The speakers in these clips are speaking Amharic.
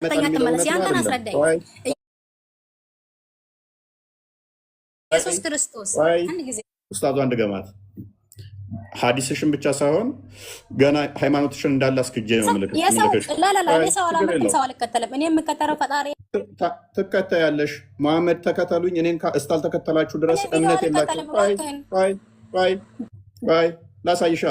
ተመለስ። ያንተን አስረዳኝ። ኢየሱስ ክርስቶስ አንድ ጊዜ ኡስታዙ አንድ ገማት ሐዲስሽን ብቻ ሳይሆን ገና ሃይማኖትሽን እንዳለ አስክጄ ነው ምልክት ሰው አልከተለም። እኔ የምከተለው ፈጣሪ ትከታያለሽ። መሐመድ ተከተሉኝ እኔን እስካልተከተላችሁ ድረስ እምነት የላችሁም። ባይ ላሳይሻ።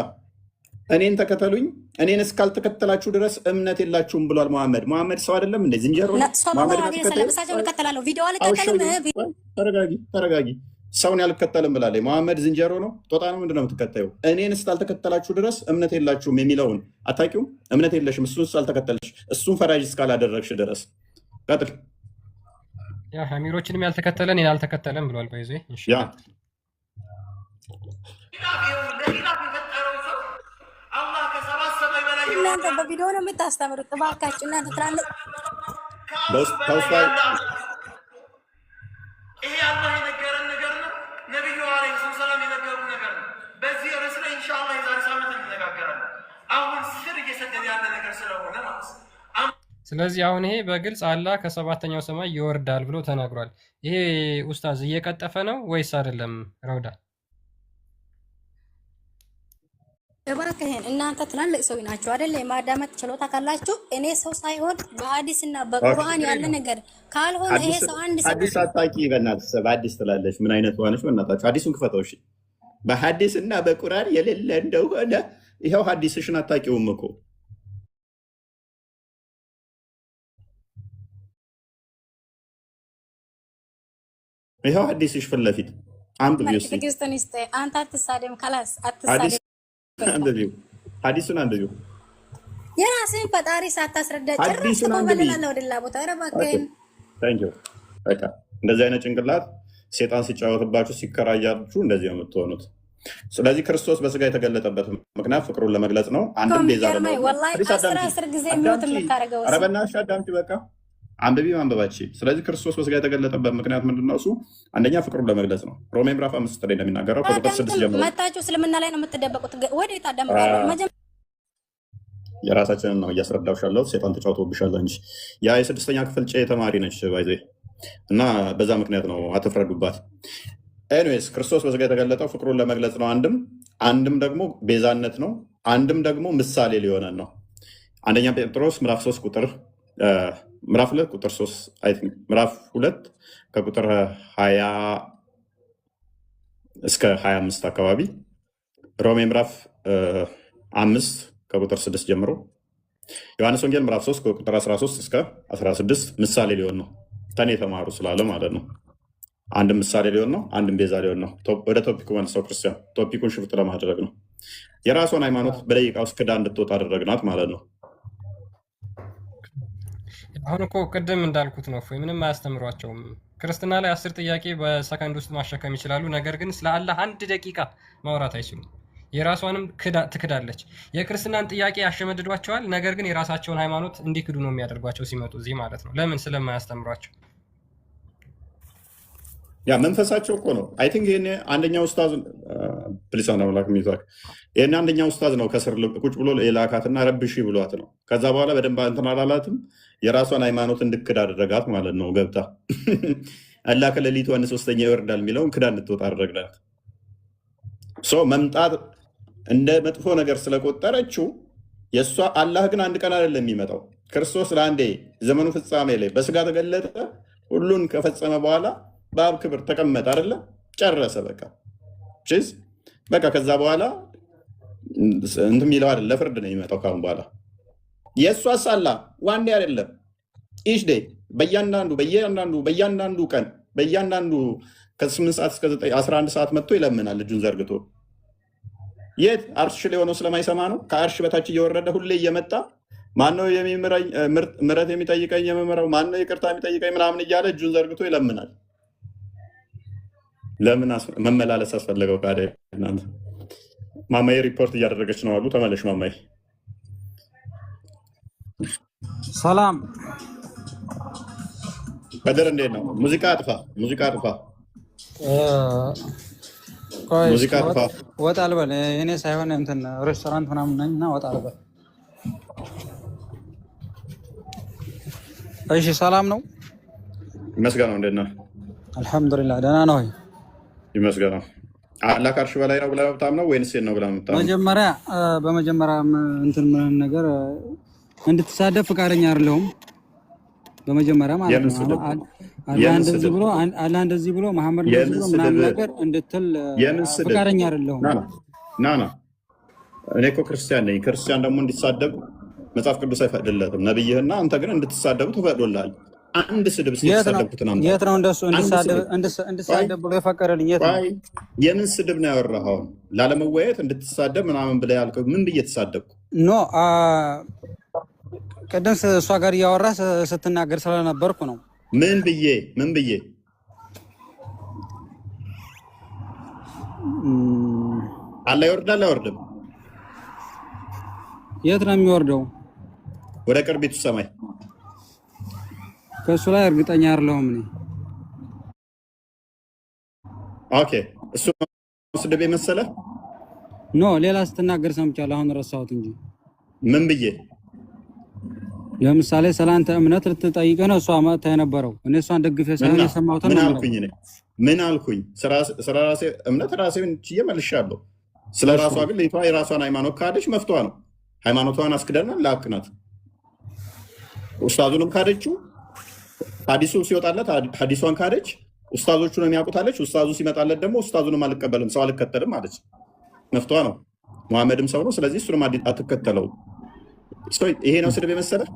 እኔን ተከተሉኝ እኔን እስካልተከተላችሁ ድረስ እምነት የላችሁም ብሏል መሐመድ። መሐመድ ሰው አይደለም እንዴ? ዝንጀሮ ነው። ተረጋጊ። ሰውን ያልከተልም ብላለች መሐመድ። ዝንጀሮ ነው? ጦጣ ነው? ምንድነው የምትከታዩ? እኔን እስካልተከተላችሁ ድረስ እምነት የላችሁም የሚለውን አታውቂውም? እምነት የለሽም እሱን እስካልተከተልሽ፣ እሱን ፈራጅ እስካላደረግሽ ድረስ። ቀጥል። አሚሮችንም ያልተከተለ እኔን አልተከተለም ብሏል። በይዞ እናንተ በቪዲዮ ነው የምታስተምሩት። እባካችሁ እናንተ ትላልቅ ይሄ አላህ የነገረን ነገር ነው። ነቢዩ ዓለይሂ ሰላም የነገሩን ነገር ነው። በዚህ ርዕስ ላይ ኢንሻአላህ የዛሬ ሳምንት እንነጋገራለን። አሁን ስር እየሰደደ ያለ ነገር ስለሆነ ማለት ነው። ስለዚህ አሁን ይሄ በግልጽ አላህ ከሰባተኛው ሰማይ ይወርዳል ብሎ ተናግሯል። ይሄ ኡስታዝ እየቀጠፈ ነው ወይስ አይደለም? ረውዳ እባክህን እናንተ ትላልቅ ሰው ናችሁ አይደል? የማዳመጥ ችሎታ ካላችሁ እኔ ሰው ሳይሆን በሐዲስ እና በቁርአን ያለ ነገር ካልሆነ ይሄ ሰው አንድ ሰው ሐዲስ አታቂ በእናትሽ በሐዲስ ትላለች። ምን አይነት ሆነሽ? በእናታችሁ ሐዲሱን ክፈተው እሺ። በሐዲስ እና በቁርአን የሌለ እንደሆነ ይሄው ሐዲስሽን አታቂውም እኮ ይሄው ሐዲስሽ ፊት ለፊት አንብቢው እስኪ። አንተ አትሳደም ካላስ አትሳደም። ሐዲሱን አንብቢው። የራስህን ፈጣሪ ሳታስረዳ ጭራሽ ተቆበለላለ ወደላ ቦታ ረባከን ታንኪዩ። በቃ እንደዚህ አይነት ጭንቅላት ሴጣን ሲጫወትባችሁ ሲከራያችሁ እንደዚህ ነው የምትሆኑት። ስለዚህ ክርስቶስ በስጋ የተገለጠበት ምክንያት ፍቅሩን ለመግለጽ ነው። አንድም ቤዛ ነው። ወላሂ 10 ጊዜ የሚወት የምታረገው ኧረ በእናትሽ አዳምጪ። በቃ አንብቢ ማንበባችን። ስለዚህ ክርስቶስ በስጋ የተገለጠበት ምክንያት ምንድነው? እሱ አንደኛ ፍቅሩን ለመግለጽ ነው። ሮሜ ምዕራፍ 5 ላይ እንደሚናገረው ከቁጥር 6 ጀምሮ መጣችሁ እስልምና ላይ ነው የምትደበቁት። ወዴት አዳምጣለሁ? የራሳችንን ነው እያስረዳሁሽ ያለሁት። ሴጣን ተጫውቶብሻል እንጂ ያ የስድስተኛ ክፍል ጨ ተማሪ ነች ባይዘ እና በዛ ምክንያት ነው አትፍረዱባት። ኤኒዌይስ ክርስቶስ በስጋ የተገለጠው ፍቅሩን ለመግለጽ ነው። አንድም ደግሞ ቤዛነት ነው። አንድም ደግሞ ምሳሌ ሊሆነን ነው። አንደኛ ጴጥሮስ ምዕራፍ 3 ቁጥር ምዕራፍ 2 ቁጥር 3 አይ ቲንክ ምዕራፍ 2 ከቁጥር 20 እስከ 25 አካባቢ፣ ሮሜ ምዕራፍ 5 ከቁጥር 6 ጀምሮ፣ ዮሐንስ ወንጌል ምዕራፍ 3 ከቁጥር 13 እስከ 16 ምሳሌ ሊሆን ነው። ከኔ የተማሩ ስላለ ማለት ነው። አንድም ምሳሌ ሊሆን ነው፣ አንድም ቤዛ ሊሆን ነው። ወደ ቶፒኩ መልሰው ክርስቲያን ቶፒኩን ሽፍጥ ለማድረግ ነው። የራሷን ሃይማኖት በደቂቃ ውስጥ ክዳ እንድትወጣ አደረግናት ማለት ነው። አሁን እኮ ቅድም እንዳልኩት ነው። ምንም አያስተምሯቸውም። ክርስትና ላይ 10 ጥያቄ በሰከንድ ውስጥ ማሸከም ይችላሉ። ነገር ግን ስለ አላህ 1 ደቂቃ ማውራት አይችሉም። የራሷንም ትክዳለች። የክርስትናን ጥያቄ ያሸመድዷቸዋል። ነገር ግን የራሳቸውን ሃይማኖት እንዲክዱ ነው የሚያደርጓቸው ሲመጡ እዚህ ማለት ነው። ለምን? ስለማያስተምሯቸው። ያ መንፈሳቸው እኮ ነው። አይ ቲንክ ይሄን አንደኛው ኡስታዝ ፕሊሳና መላክ ሚዛክ ይሄን አንደኛው ኡስታዝ ነው ከስር ቁጭ ብሎ የላካትና ረብሺ ብሏት ነው። ከዛ በኋላ በደንብ እንትን አላላትም። የራሷን ሃይማኖት እንድክድ አደረጋት ማለት ነው። ገብታ አላህ ከሌሊቱ 1/3 ይወርዳል የሚለውን ክዳ እንድትወጣ አደረግናት። መምጣት እንደ መጥፎ ነገር ስለቆጠረችው የእሷ አላህ ግን አንድ ቀን አይደለም የሚመጣው። ክርስቶስ ለአንዴ ዘመኑ ፍጻሜ ላይ በስጋ ተገለጠ። ሁሉን ከፈጸመ በኋላ በአብ ክብር ተቀመጠ አይደለ? ጨረሰ። በቃ ከዛ በኋላ እንትን የሚለው አይደል፣ ለፍርድ ነው የሚመጣው ካሁን በኋላ። የእሷስ አላህ ዋንዴ አይደለም፣ ኢች ዴይ በእያንዳንዱ ቀን በእያንዳንዱ ከ8 ሰዓት እስከ 11 ሰዓት መጥቶ ይለምናል እጁን ዘርግቶ። የት አርሽ ላይ ሆነው ስለማይሰማ ነው። ከአርሽ በታች እየወረደ ሁሌ እየመጣ ማነው ምሕረት የሚጠይቀኝ የምምረው፣ ማነው ይቅርታ የሚጠይቀኝ ምናምን እያለ እጁን ዘርግቶ ይለምናል። ለምን መመላለስ አስፈለገው? ካደ እናንተ ማማዬ ሪፖርት እያደረገች ነው አሉ። ተመለሽ ማማዬ። ሰላም በደር እንዴት ነው? ሙዚቃ አጥፋ፣ ሙዚቃ አጥፋ፣ ሙዚቃ አጥፋ። ወጣ ልበል። እኔ ሳይሆን እንትን ሬስቶራንት ምናምን ነኝ እና ወጣ ልበል። እሺ ሰላም ነው ይመስገነው። እንዴት ነህ? አልሐምዱሊላህ ደህና ነው። ይመስገነው። አላህ ከአርሽ በላይ ነው ብለህ የምታምነው ወይንስ የት ነው ብለህ የምታምነው? በመጀመሪያ እንትን ምን ነገር እንድትሳደብ ፍቃደኛ አይደለሁም። በመጀመሪያ ማለት ነው አላህ እንደዚህ ብሎ መሐመድ እንደዚህ ብሎ ምናምን ነገር እንድትል ፍቃደኛ አይደለሁም። ና እኔ እኮ ክርስቲያን ነኝ። ክርስቲያን ደግሞ እንዲሳደብ መጽሐፍ ቅዱስ አይፈቅድለትም። ነብይህና አንተ ግን እንድትሳደቡ ተፈቅዶልሃል። አንድ ስድብ ሲሳደብኩት ነው። የት ነው እንደሱ እንድሳደብ ብሎ የፈቀደልኝ? የት ነው? የምን ስድብ ነው ያወራኸው? ላለመወያየት እንድትሳደብ ምናምን ብለህ ያልከው ምን ብዬ ተሳደብኩ? ኖ ቅድም እሷ ጋር እያወራ ስትናገር ስለነበርኩ ነው። ምን ብዬ አላህ ይወርዳል አይወርድም? የት ነው የሚወርደው? ወደ ቅርቢቱ ሰማይ። ከእሱ ላይ እርግጠኛ አይደለሁም እኔ። ኦኬ እሱ ስድብ መሰለህ? ኖ ሌላ ስትናገር ሰምቻለሁ። አሁን ረሳሁት እንጂ ምን ብዬ ለምሳሌ ስላንተ እምነት ልትጠይቅህ ነው እሷ መጥታ የነበረው። እኔ እሷን ደግፌ ሳይሆን የሰማሁት ነው። ምን አልኩኝ? ስለ ራሴ እምነት ራሴን ችዬ መልሻለሁ። ስለ ራሷ ግን ልጅቷ የራሷን ሃይማኖት ካደች መፍቷ ነው። ሃይማኖቷን አስክደናል፣ ላክናት። ኡስታዙንም ካደችው፣ ሐዲሱ ሲወጣለት ሐዲሷን ካደች። ኡስታዞቹን የሚያውቁታለች። ኡስታዙ ሲመጣለት ደግሞ ኡስታዙንም አልቀበልም፣ ሰው አልከተልም አለች። መፍቷ ነው። ሙሐመድም ሰው ነው። ስለዚህ እሱንም አትከተለው። ይሄ ነው ስድብ የመሰለህ?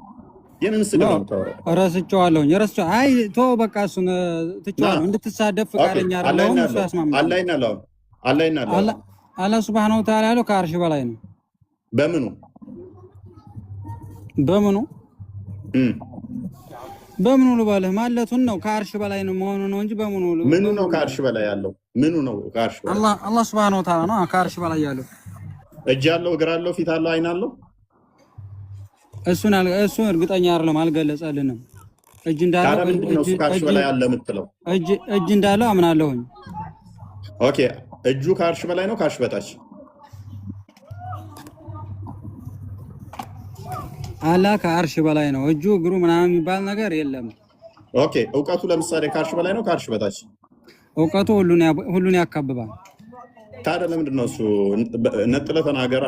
የምን ስድብ ነው? ረስቼዋለሁኝ። አይ ተወው በቃ እሱን ትቼዋለሁ። እንድትሳደብ ፍቃደኛ አይደለሁም። እሱ ያስማማል። አላህ ሱብሃነሁ ወተዓላ ያለው ከአርሽ በላይ ነው። በምኑ ልበልህ ማለቱን ነው። ከአርሽ በላይ ነው መሆኑ ነው እንጂ ምኑ ነው ከአርሽ በላይ ያለው? ምኑ ነው ከአርሽ በላይ? አላህ ሱብሃነሁ ወተዓላ ነው ከአርሽ በላይ ያለው። እጅ አለው፣ እግር አለው፣ ፊት አለው፣ አይን አለው። እሱን እርግጠኛ አይደለም፣ አልገለጸልንም። እጅ እንዳለው ከአርሽ በላይ አለ የምትለው እጅ እንዳለው አምናለሁኝ። ኦኬ እጁ ከአርሽ በላይ ነው ከአርሽ በታች? አላህ ከአርሽ በላይ ነው። እጁ እግሩ ምናምን የሚባል ነገር የለም። ኦኬ እውቀቱ ለምሳሌ ከአርሽ በላይ ነው ከአርሽ በታች? እውቀቱ ሁሉን ያካብባል። ታዲያ ለምንድን ነው እሱ ነጥለህ ተናገራ?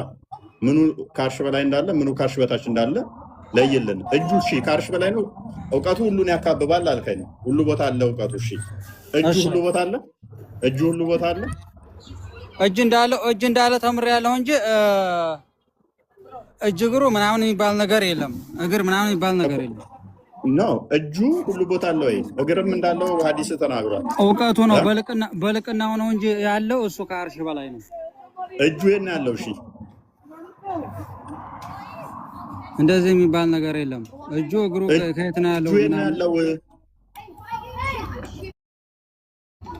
ምኑ ከአርሽ በላይ እንዳለ ምኑ ከአርሽ በታች እንዳለ ለይልን። እጁ እሺ ከአርሽ በላይ ነው፣ እውቀቱ ሁሉን ያካብባል አልከኝ። ሁሉ ቦታ አለ እውቀቱ። እሺ እጁ ሁሉ ቦታ አለ? እጅ እንዳለ ተምሬያለሁ እንጂ እጅ እግሩ ምናምን የሚባል ነገር የለም። እግር ምናምን የሚባል ነገር የለም። ነው እጁ ሁሉ ቦታ አለ ወይ? እግርም እንዳለው ሐዲስ ተናግሯል። እውቀቱ ነው በልቅናው ነው እንጂ ያለው እሱ ከአርሽ በላይ ነው። እጁ የት ነው ያለው? እሺ እንደዚህ የሚባል ነገር የለም። እጁ እግሩ ከየት ነው ያለው?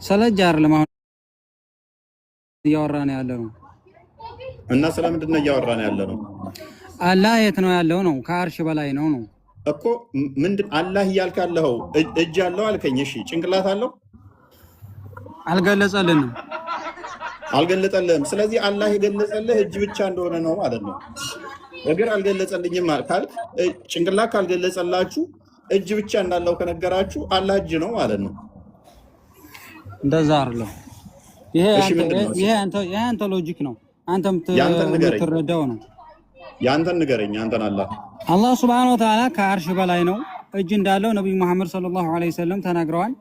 ስለእጅ አይደለም አሁን እያወራን ያለ ነው። እና ስለምንድን ነው እያወራን ያለ ነው? አላህ የት ነው ያለው ነው? ከአርሽ በላይ ነው እኮ። ምንድን አላህ እያልክ ያለኸው? እጅ አለው አልከኝ። እሺ ጭንቅላት አለው? አልገለጸልንም። ስለዚህ አላህ የገለጸልህ እጅ ብቻ እንደሆነ ነው ማለት ነው። እግር አልገለጸልኝም ካልክ፣ ጭንቅላት ካልገለጸላችሁ፣ እጅ ብቻ እንዳለው ከነገራችሁ አላህ እጅ ነው ማለት ነው። እንደዛ አይደለም። ይሄ አንተ ሎጂክ ነው። አንተ የምትረዳው ነው። ያንተን ንገረኝ። አንተን አላህ ሱብሃነሁ ወተዓላ ከአርሽ በላይ ነው። እጅ እንዳለው ነብዩ መሐመድ ሰለላሁ ዐለይሂ ወሰለም ተናግረዋል።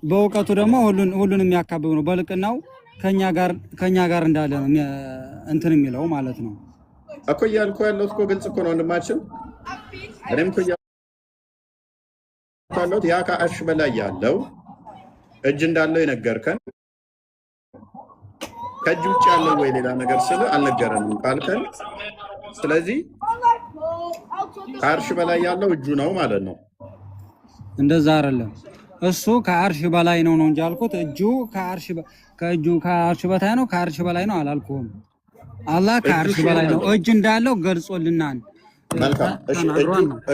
በእውቀቱ ደግሞ ሁሉን የሚያካብብ ነው። በልቅናው ከኛ ጋር እንዳለ ነው እንትን የሚለው ማለት ነው እኮ። እያልኩ ያለሁት እኮ ግልጽ እኮ ነው ወንድማችን። እኔም እኮ ያለሁት ያ ከአርሽ በላይ ያለው እጅ እንዳለው የነገርከን ከእጅ ውጭ ያለው ወይ ሌላ ነገር ስለ አልነገረንም ካልከን፣ ስለዚህ ከአርሽ በላይ ያለው እጁ ነው ማለት ነው። እንደዛ አይደለም። እሱ ከአርሽ በላይ ነው እንጂ አልኩት። እጁ ከአርሽ በታይ ነው ከአርሽ በላይ ነው አላልኩም። አላህ ከአርሽ በላይ ነው። እጅ እንዳለው ገልጾልናል። መልካም። እሺ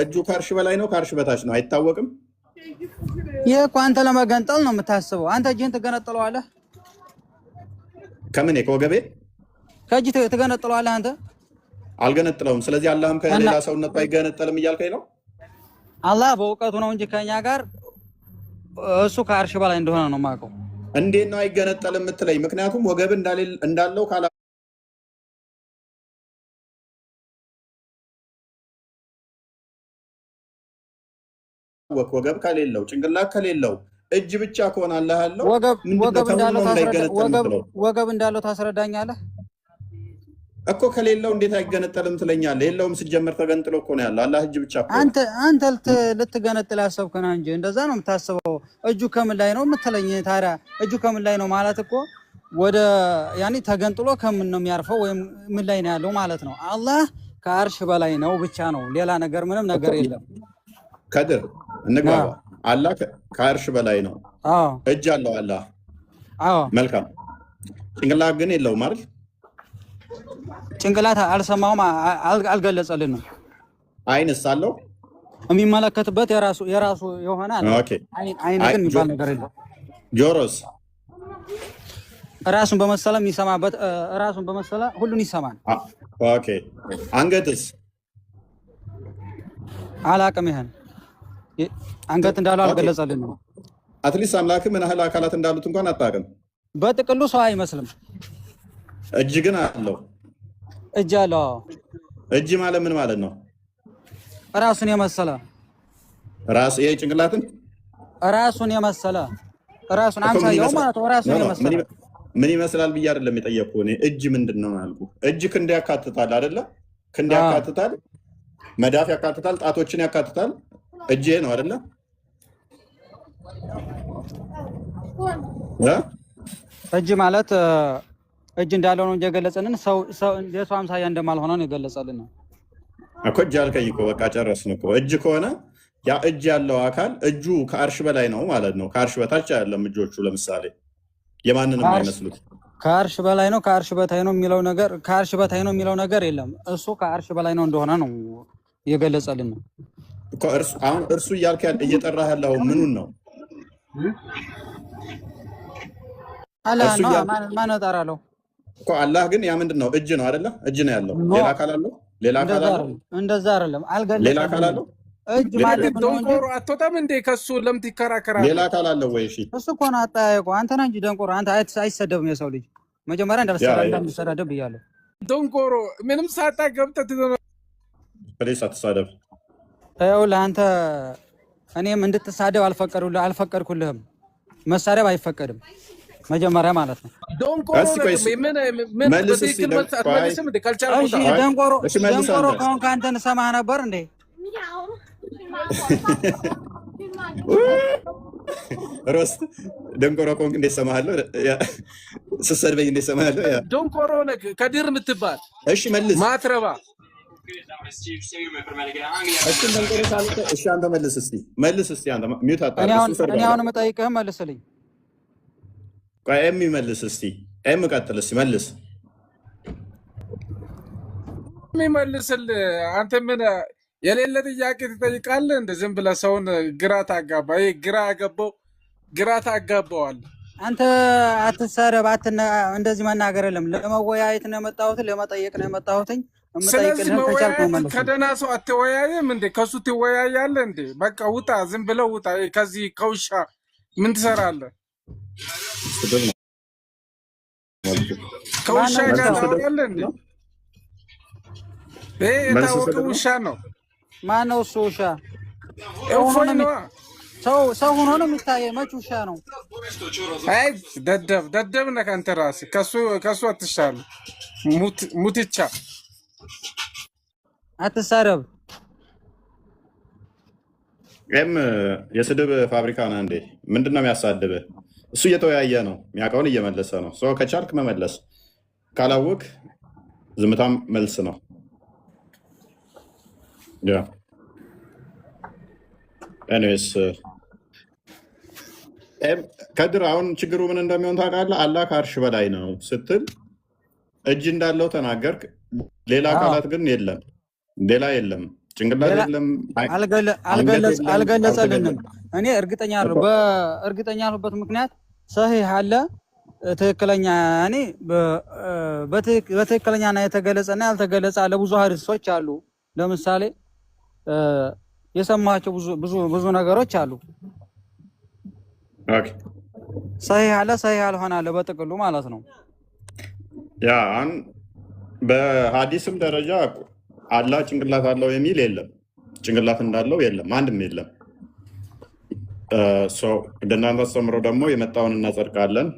እጁ ከአርሽ በላይ ነው ከአርሽ በታች ነው አይታወቅም። ይሄ እኮ አንተ ለመገንጠል ነው የምታስበው። አንተ እጅህን ትገነጥለዋለህ። ከምን ከወገቤ ከእጅ ትገነጥለዋለህ አንተ። አልገነጥለውም። ስለዚህ አላህም ከሌላ ሰውነቱ አይገነጠልም እያልከኝ ነው? አላህ በእውቀቱ ነው እንጂ ከኛ ጋር እሱ ከአርሽ በላይ እንደሆነ ነው የማውቀው። እንዴት ነው አይገነጠልም የምትለኝ? ምክንያቱም ወገብ እንዳለው ካላ ወገብ ከሌለው ጭንቅላት ከሌለው እጅ ብቻ ከሆነ አላህ ያለው ወገብ እንዳለው ታስረዳኛለህ እኮ። ከሌለው እንዴት አይገነጠልም ትለኛለህ? የለውም ሲጀመር ተገንጥሎ እኮ ነው ያለው። አላህ እጅ ብቻ እኮ። አንተ ልትገነጥል ያሰብክ ነህ እንጂ እንደዛ ነው የምታስበው። እጁ ከምን ላይ ነው የምትለኝ ታዲያ? እጁ ከምን ላይ ነው ማለት እኮ ወደ ያኔ ተገንጥሎ ከምን ነው የሚያርፈው ወይም ምን ላይ ነው ያለው ማለት ነው። አላህ ከአርሽ በላይ ነው ብቻ ነው፣ ሌላ ነገር ምንም ነገር የለም። ከድር እንግባባ። አላህ ከአርሽ በላይ ነው። እጅ አለው አላህ። መልካም። ጭንቅላት ግን የለውም አይደል? ጭንቅላት አልሰማውም፣ አልገለጸልንም። አይንስ አለው? የሚመለከትበት የራሱ የሆነ አለ። አይን ግን የሚባል ነገር የለም። ጆሮስ? ራሱን በመሰለ የሚሰማበት፣ ራሱን በመሰለ ሁሉን ይሰማል። ኦኬ። አንገትስ? አላቅም። ይሄን አንገት እንዳለው አልገለጸልንም። አትሊስት አምላክ ምን ያህል አካላት እንዳሉት እንኳን አታውቅም። በጥቅሉ ሰው አይመስልም። እጅ ግን አለው። እጅ አለው። እጅ ማለት ምን ማለት ነው? ራሱን የመሰለ ራስ። ይሄ ጭንቅላትን ራሱን የመሰለ ራሱን አምሳያው ማለት ነው። ራሱን የመሰለ ምን ይመስላል ብዬ አይደለም የጠየቅኩህ እኔ። እጅ ምንድን ነው ያልኩህ? እጅ ክንድ ያካትታል አይደለ? ክንድ ያካትታል፣ መዳፍ ያካትታል፣ ጣቶችን ያካትታል። እጅ ነው አይደለ? እጅ ማለት እጅ እንዳለው ነው እንጂ የገለጸልን ሰው የሰው አምሳያ እንደማልሆነ ነው የገለጸልን እኮ። እጅ አልከኝ እኮ በቃ ጨረስን እኮ። እጅ ከሆነ ያ እጅ ያለው አካል እጁ ከአርሽ በላይ ነው ማለት ነው። ከአርሽ በታች አይደለም እጆቹ። ለምሳሌ የማንንም አይመስሉት። ከአርሽ በላይ ነው ከአርሽ በታይ ነው የሚለው ነገር ከአርሽ በታይ ነው የሚለው ነገር የለም። እሱ ከአርሽ በላይ ነው እንደሆነ ነው የገለጸልን እኮ። አሁን እርሱ እያልክ እየጠራህ ያለው ምኑን ነው? አላህ ነው። ማን እጠራለሁ እኮ? አላህ ግን ያ ምንድን ነው? እጅ ነው አይደለ? እጅ ነው ያለው። ሌላ አካል አለው? ሌላ አካል አለው? እንደዛ አይደለም። አልገለጸም። ሌላ አካል አለው? እጅ ማለት ነው እንጂ ደንቆሮ አትወጣም እንዴ? ከሱ ለምን ይከራከራል? ሌላ አካል አለው ወይ? እሺ እሱ እኮ ነው አጠያየቁ። አንተ ነህ እንጂ ደንቆሮ። አንተ አይሰደብም የሰው ልጅ። መጀመሪያ እንዳልሰዳደብ ብያለሁ። ደንቆሮ ምንም ሳታ ገብተህ ፕሊስ አትሳደብ። ይኸውልህ አንተ እኔም እንድትሳደብ አልፈቀድኩልህም። መሳደብ አይፈቀድም መጀመሪያ ማለት ነው። ደንቆሮ ከሆንክ አንተን እሰማህ ነበር እንዴ? ሮስት ደንቆሮ ከሆንክ እንዴት እሰማሃለሁ? ስትሰድበኝ እንዴት እሰማሃለሁ? ደንቆሮ ነህ ከድር የምትባል። እሺ መልስ። ማትረባ እሺ አንተ መልስ እስቲ። መልስ እስቲ አንተ ሚውት አታርግ። እኔ አሁን የምጠይቅህም መልስልኝ። ቆይ የሚመልስ እስቲ ቀጥል እስቲ መልስ። የሚመልስልህ አንተ ምን የሌለ ጥያቄ ትጠይቃለህ? እንደ ዝም ብለህ ሰውን ግራ ታጋባ። ይሄ ግራ ታጋባዋለህ። አንተ አትሰረብ፣ እንደዚህ መናገር የለም። ለመወያየት ነው የመጣሁት፣ ለመጠየቅ ነው የመጣሁት። ስለዚህ መወያየት ከደህና ሰው አትወያየም እንዴ? ከሱ ትወያያለህ እንዴ? በቃ ውጣ፣ ዝም ብለው ውጣ። ከዚህ ከውሻ ምን ትሰራለህ? ከውሻ ጋር ታወራለህ እንዴ? ይሄ የታወቀ ውሻ ነው። ማነው እሱ ውሻ? እፎይ ነዋ። ሰው ሆኖ ነው የሚታየው። መች ውሻ ነው? አይ ደደብ ነህ አንተ ራስህ። ከሱ አትሻልም። ሙትቻ አትሳረብ። የስድብ ፋብሪካ ነህ እንዴ? ምንድን ነው የሚያሳድብህ? እሱ እየተወያየ ነው፣ የሚያውቀውን እየመለሰ ነው። ሰው ከቻልክ መመለስ፣ ካላወቅ ዝምታም መልስ ነው። ኤኒዌይስ ከድር አሁን ችግሩ ምን እንደሚሆን ታውቃለህ? አላህ ከአርሽ በላይ ነው ስትል እጅ እንዳለው ተናገርክ። ሌላ አካላት ግን የለም፣ ሌላ የለም፣ ጭንቅላት የለም፣ አልገለጸልንም። እኔ እርግጠኛ ያለሁበት ምክንያት ሰሂህ አለ ትክክለኛ ያኔ በትክክለኛና የተገለጸና ያልተገለጸ ለብዙ ሐዲሶች አሉ። ለምሳሌ የሰማቸው ብዙ ነገሮች አሉ። ኦኬ ሰሂህ አለ፣ ሰሂህ ያልሆነ አለ፣ በጥቅሉ ማለት ነው። ያ በሐዲስም ደረጃ አላህ ጭንቅላት አለው የሚል የለም። ጭንቅላት እንዳለው የለም፣ አንድም የለም። እንደናንተ አስተምሮ ደግሞ የመጣውን እናጸድቃለን፣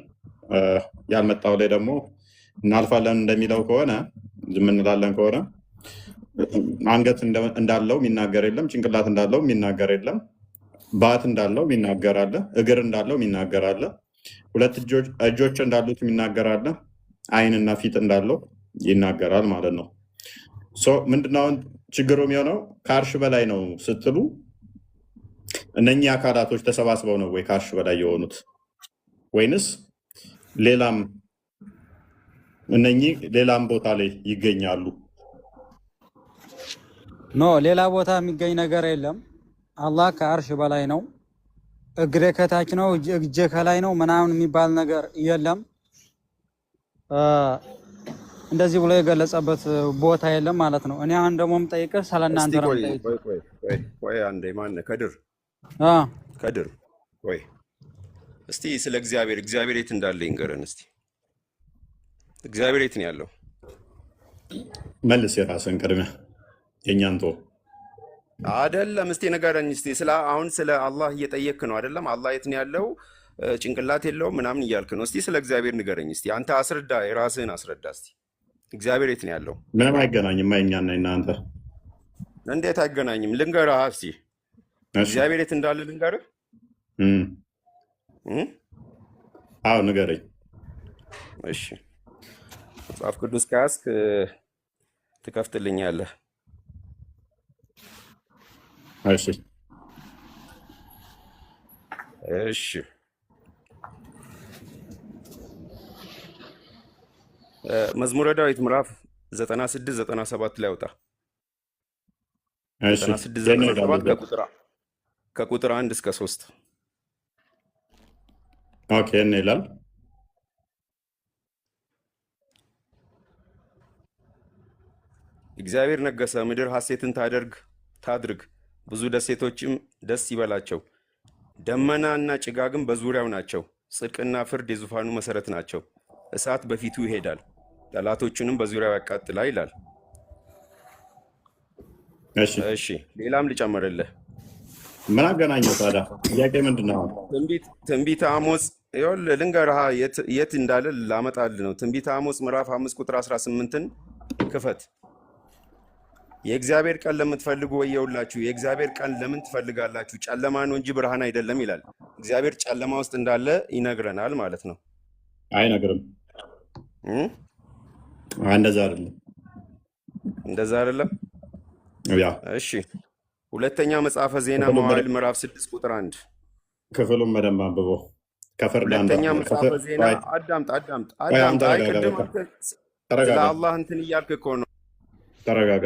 ያልመጣው ላይ ደግሞ እናልፋለን እንደሚለው ከሆነ ዝም እንላለን ከሆነ አንገት እንዳለው የሚናገር የለም፣ ጭንቅላት እንዳለው የሚናገር የለም፣ ባት እንዳለው የሚናገር አለ፣ እግር እንዳለው የሚናገር አለ፣ ሁለት እጆች እንዳሉት የሚናገር አለ፣ ዓይንና ፊት እንዳለው ይናገራል ማለት ነው። ምንድነው ችግሩ የሚሆነው? ከአርሽ በላይ ነው ስትሉ እነኚህ አካላቶች ተሰባስበው ነው ወይ ከአርሽ በላይ የሆኑት? ወይንስ ሌላም እነኚህ ሌላም ቦታ ላይ ይገኛሉ? ኖ ሌላ ቦታ የሚገኝ ነገር የለም። አላህ ከአርሽ በላይ ነው። እግሬ ከታች ነው፣ እጄ ከላይ ነው ምናምን የሚባል ነገር የለም። እንደዚህ ብሎ የገለጸበት ቦታ የለም ማለት ነው። እኔ አሁን ደግሞ የምጠይቅህ ስለእናንተ ነው። ቆይ አንዴ ማነህ? ከድር ቆይ እስቲ ስለ እግዚአብሔር የት እንዳለ ይንገረን እስቲ። እግዚአብሔር የት ነው ያለው? መልስ የራስን ቅድሚያ የእኛን ቶ አይደለም። እስቲ ንገረኝ እስቲ። አሁን ስለ አላህ እየጠየክ ነው አይደለም? አላህ የት ነው ያለው? ጭንቅላት የለውም ምናምን እያልክ ነው። እስቲ ስለ እግዚአብሔር ንገረኝ እስቲ። አንተ አስረዳ፣ የራስህን አስረዳ እስቲ። እግዚአብሔር የት ነው ያለው? ምንም አይገናኝም። እኛና እናንተ እንዴት አይገናኝም? ልንገርህ እስቲ። እግዚአብሔር የት እንዳለ ልንገርህ። አዎ ንገረኝ። እሺ መጽሐፍ ቅዱስ ከያዝክ ትከፍትልኛለህ። እሺ እሺ መዝሙረ ዳዊት ምዕራፍ 96 97 ላይ አውጣ። 96 97 ከቁጥር 1 እስከ 3። ኦኬ እኔ ይላል እግዚአብሔር ነገሰ፣ ምድር ሐሴትን ታድርግ፣ ብዙ ደሴቶችም ደስ ይበላቸው። ደመናና ጭጋግም በዙሪያው ናቸው። ጽድቅና ፍርድ የዙፋኑ መሰረት ናቸው። እሳት በፊቱ ይሄዳል፣ ጠላቶቹንም በዙሪያው ያቃጥላል ይላል። እሺ ሌላም ልጨምርልህ። ምን አገናኘው ታዲያ? ጥያቄ ምንድን ነው? ትንቢተ አሞጽ ይኸውልህ፣ ልንገርህ የት እንዳለ ላመጣልህ ነው። ትንቢተ አሞጽ ምዕራፍ 5 ቁጥር 18ን ክፈት። የእግዚአብሔር ቀን ለምትፈልጉ ወየውላችሁ፣ የእግዚአብሔር ቀን ለምን ትፈልጋላችሁ? ጨለማ ነው እንጂ ብርሃን አይደለም ይላል። እግዚአብሔር ጨለማ ውስጥ እንዳለ ይነግረናል ማለት ነው። አይነግርም። እንደዛ አይደለም። እንደዛ አይደለም። ያ እሺ ሁለተኛ መጽሐፈ ዜና መዋዕል ምዕራፍ 6 ቁጥር 1 ክፍሉን መደም አንብበው። ሁለተኛ መጽሐፈ ዜና አዳምጥ። ቅድም ስለ አላህ እንትን እያልክ እኮ ነው። ተረጋጋ።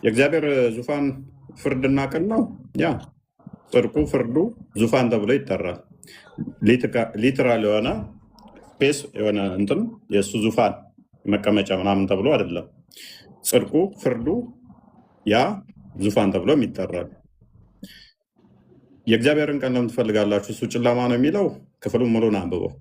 የእግዚአብሔር ዙፋን ፍርድና ቅን ነው። ያ ጽድቁ ፍርዱ ዙፋን ተብሎ ይጠራል። ሊትራል የሆነ ስፔስ የሆነ እንትን የእሱ ዙፋን መቀመጫ ምናምን ተብሎ አይደለም። ጽድቁ ፍርዱ ያ ዙፋን ተብሎ ይጠራል። የእግዚአብሔርን ቀን ለምን ትፈልጋላችሁ? እሱ ጨለማ ነው የሚለው ክፍሉን ሙሉን አንብበው።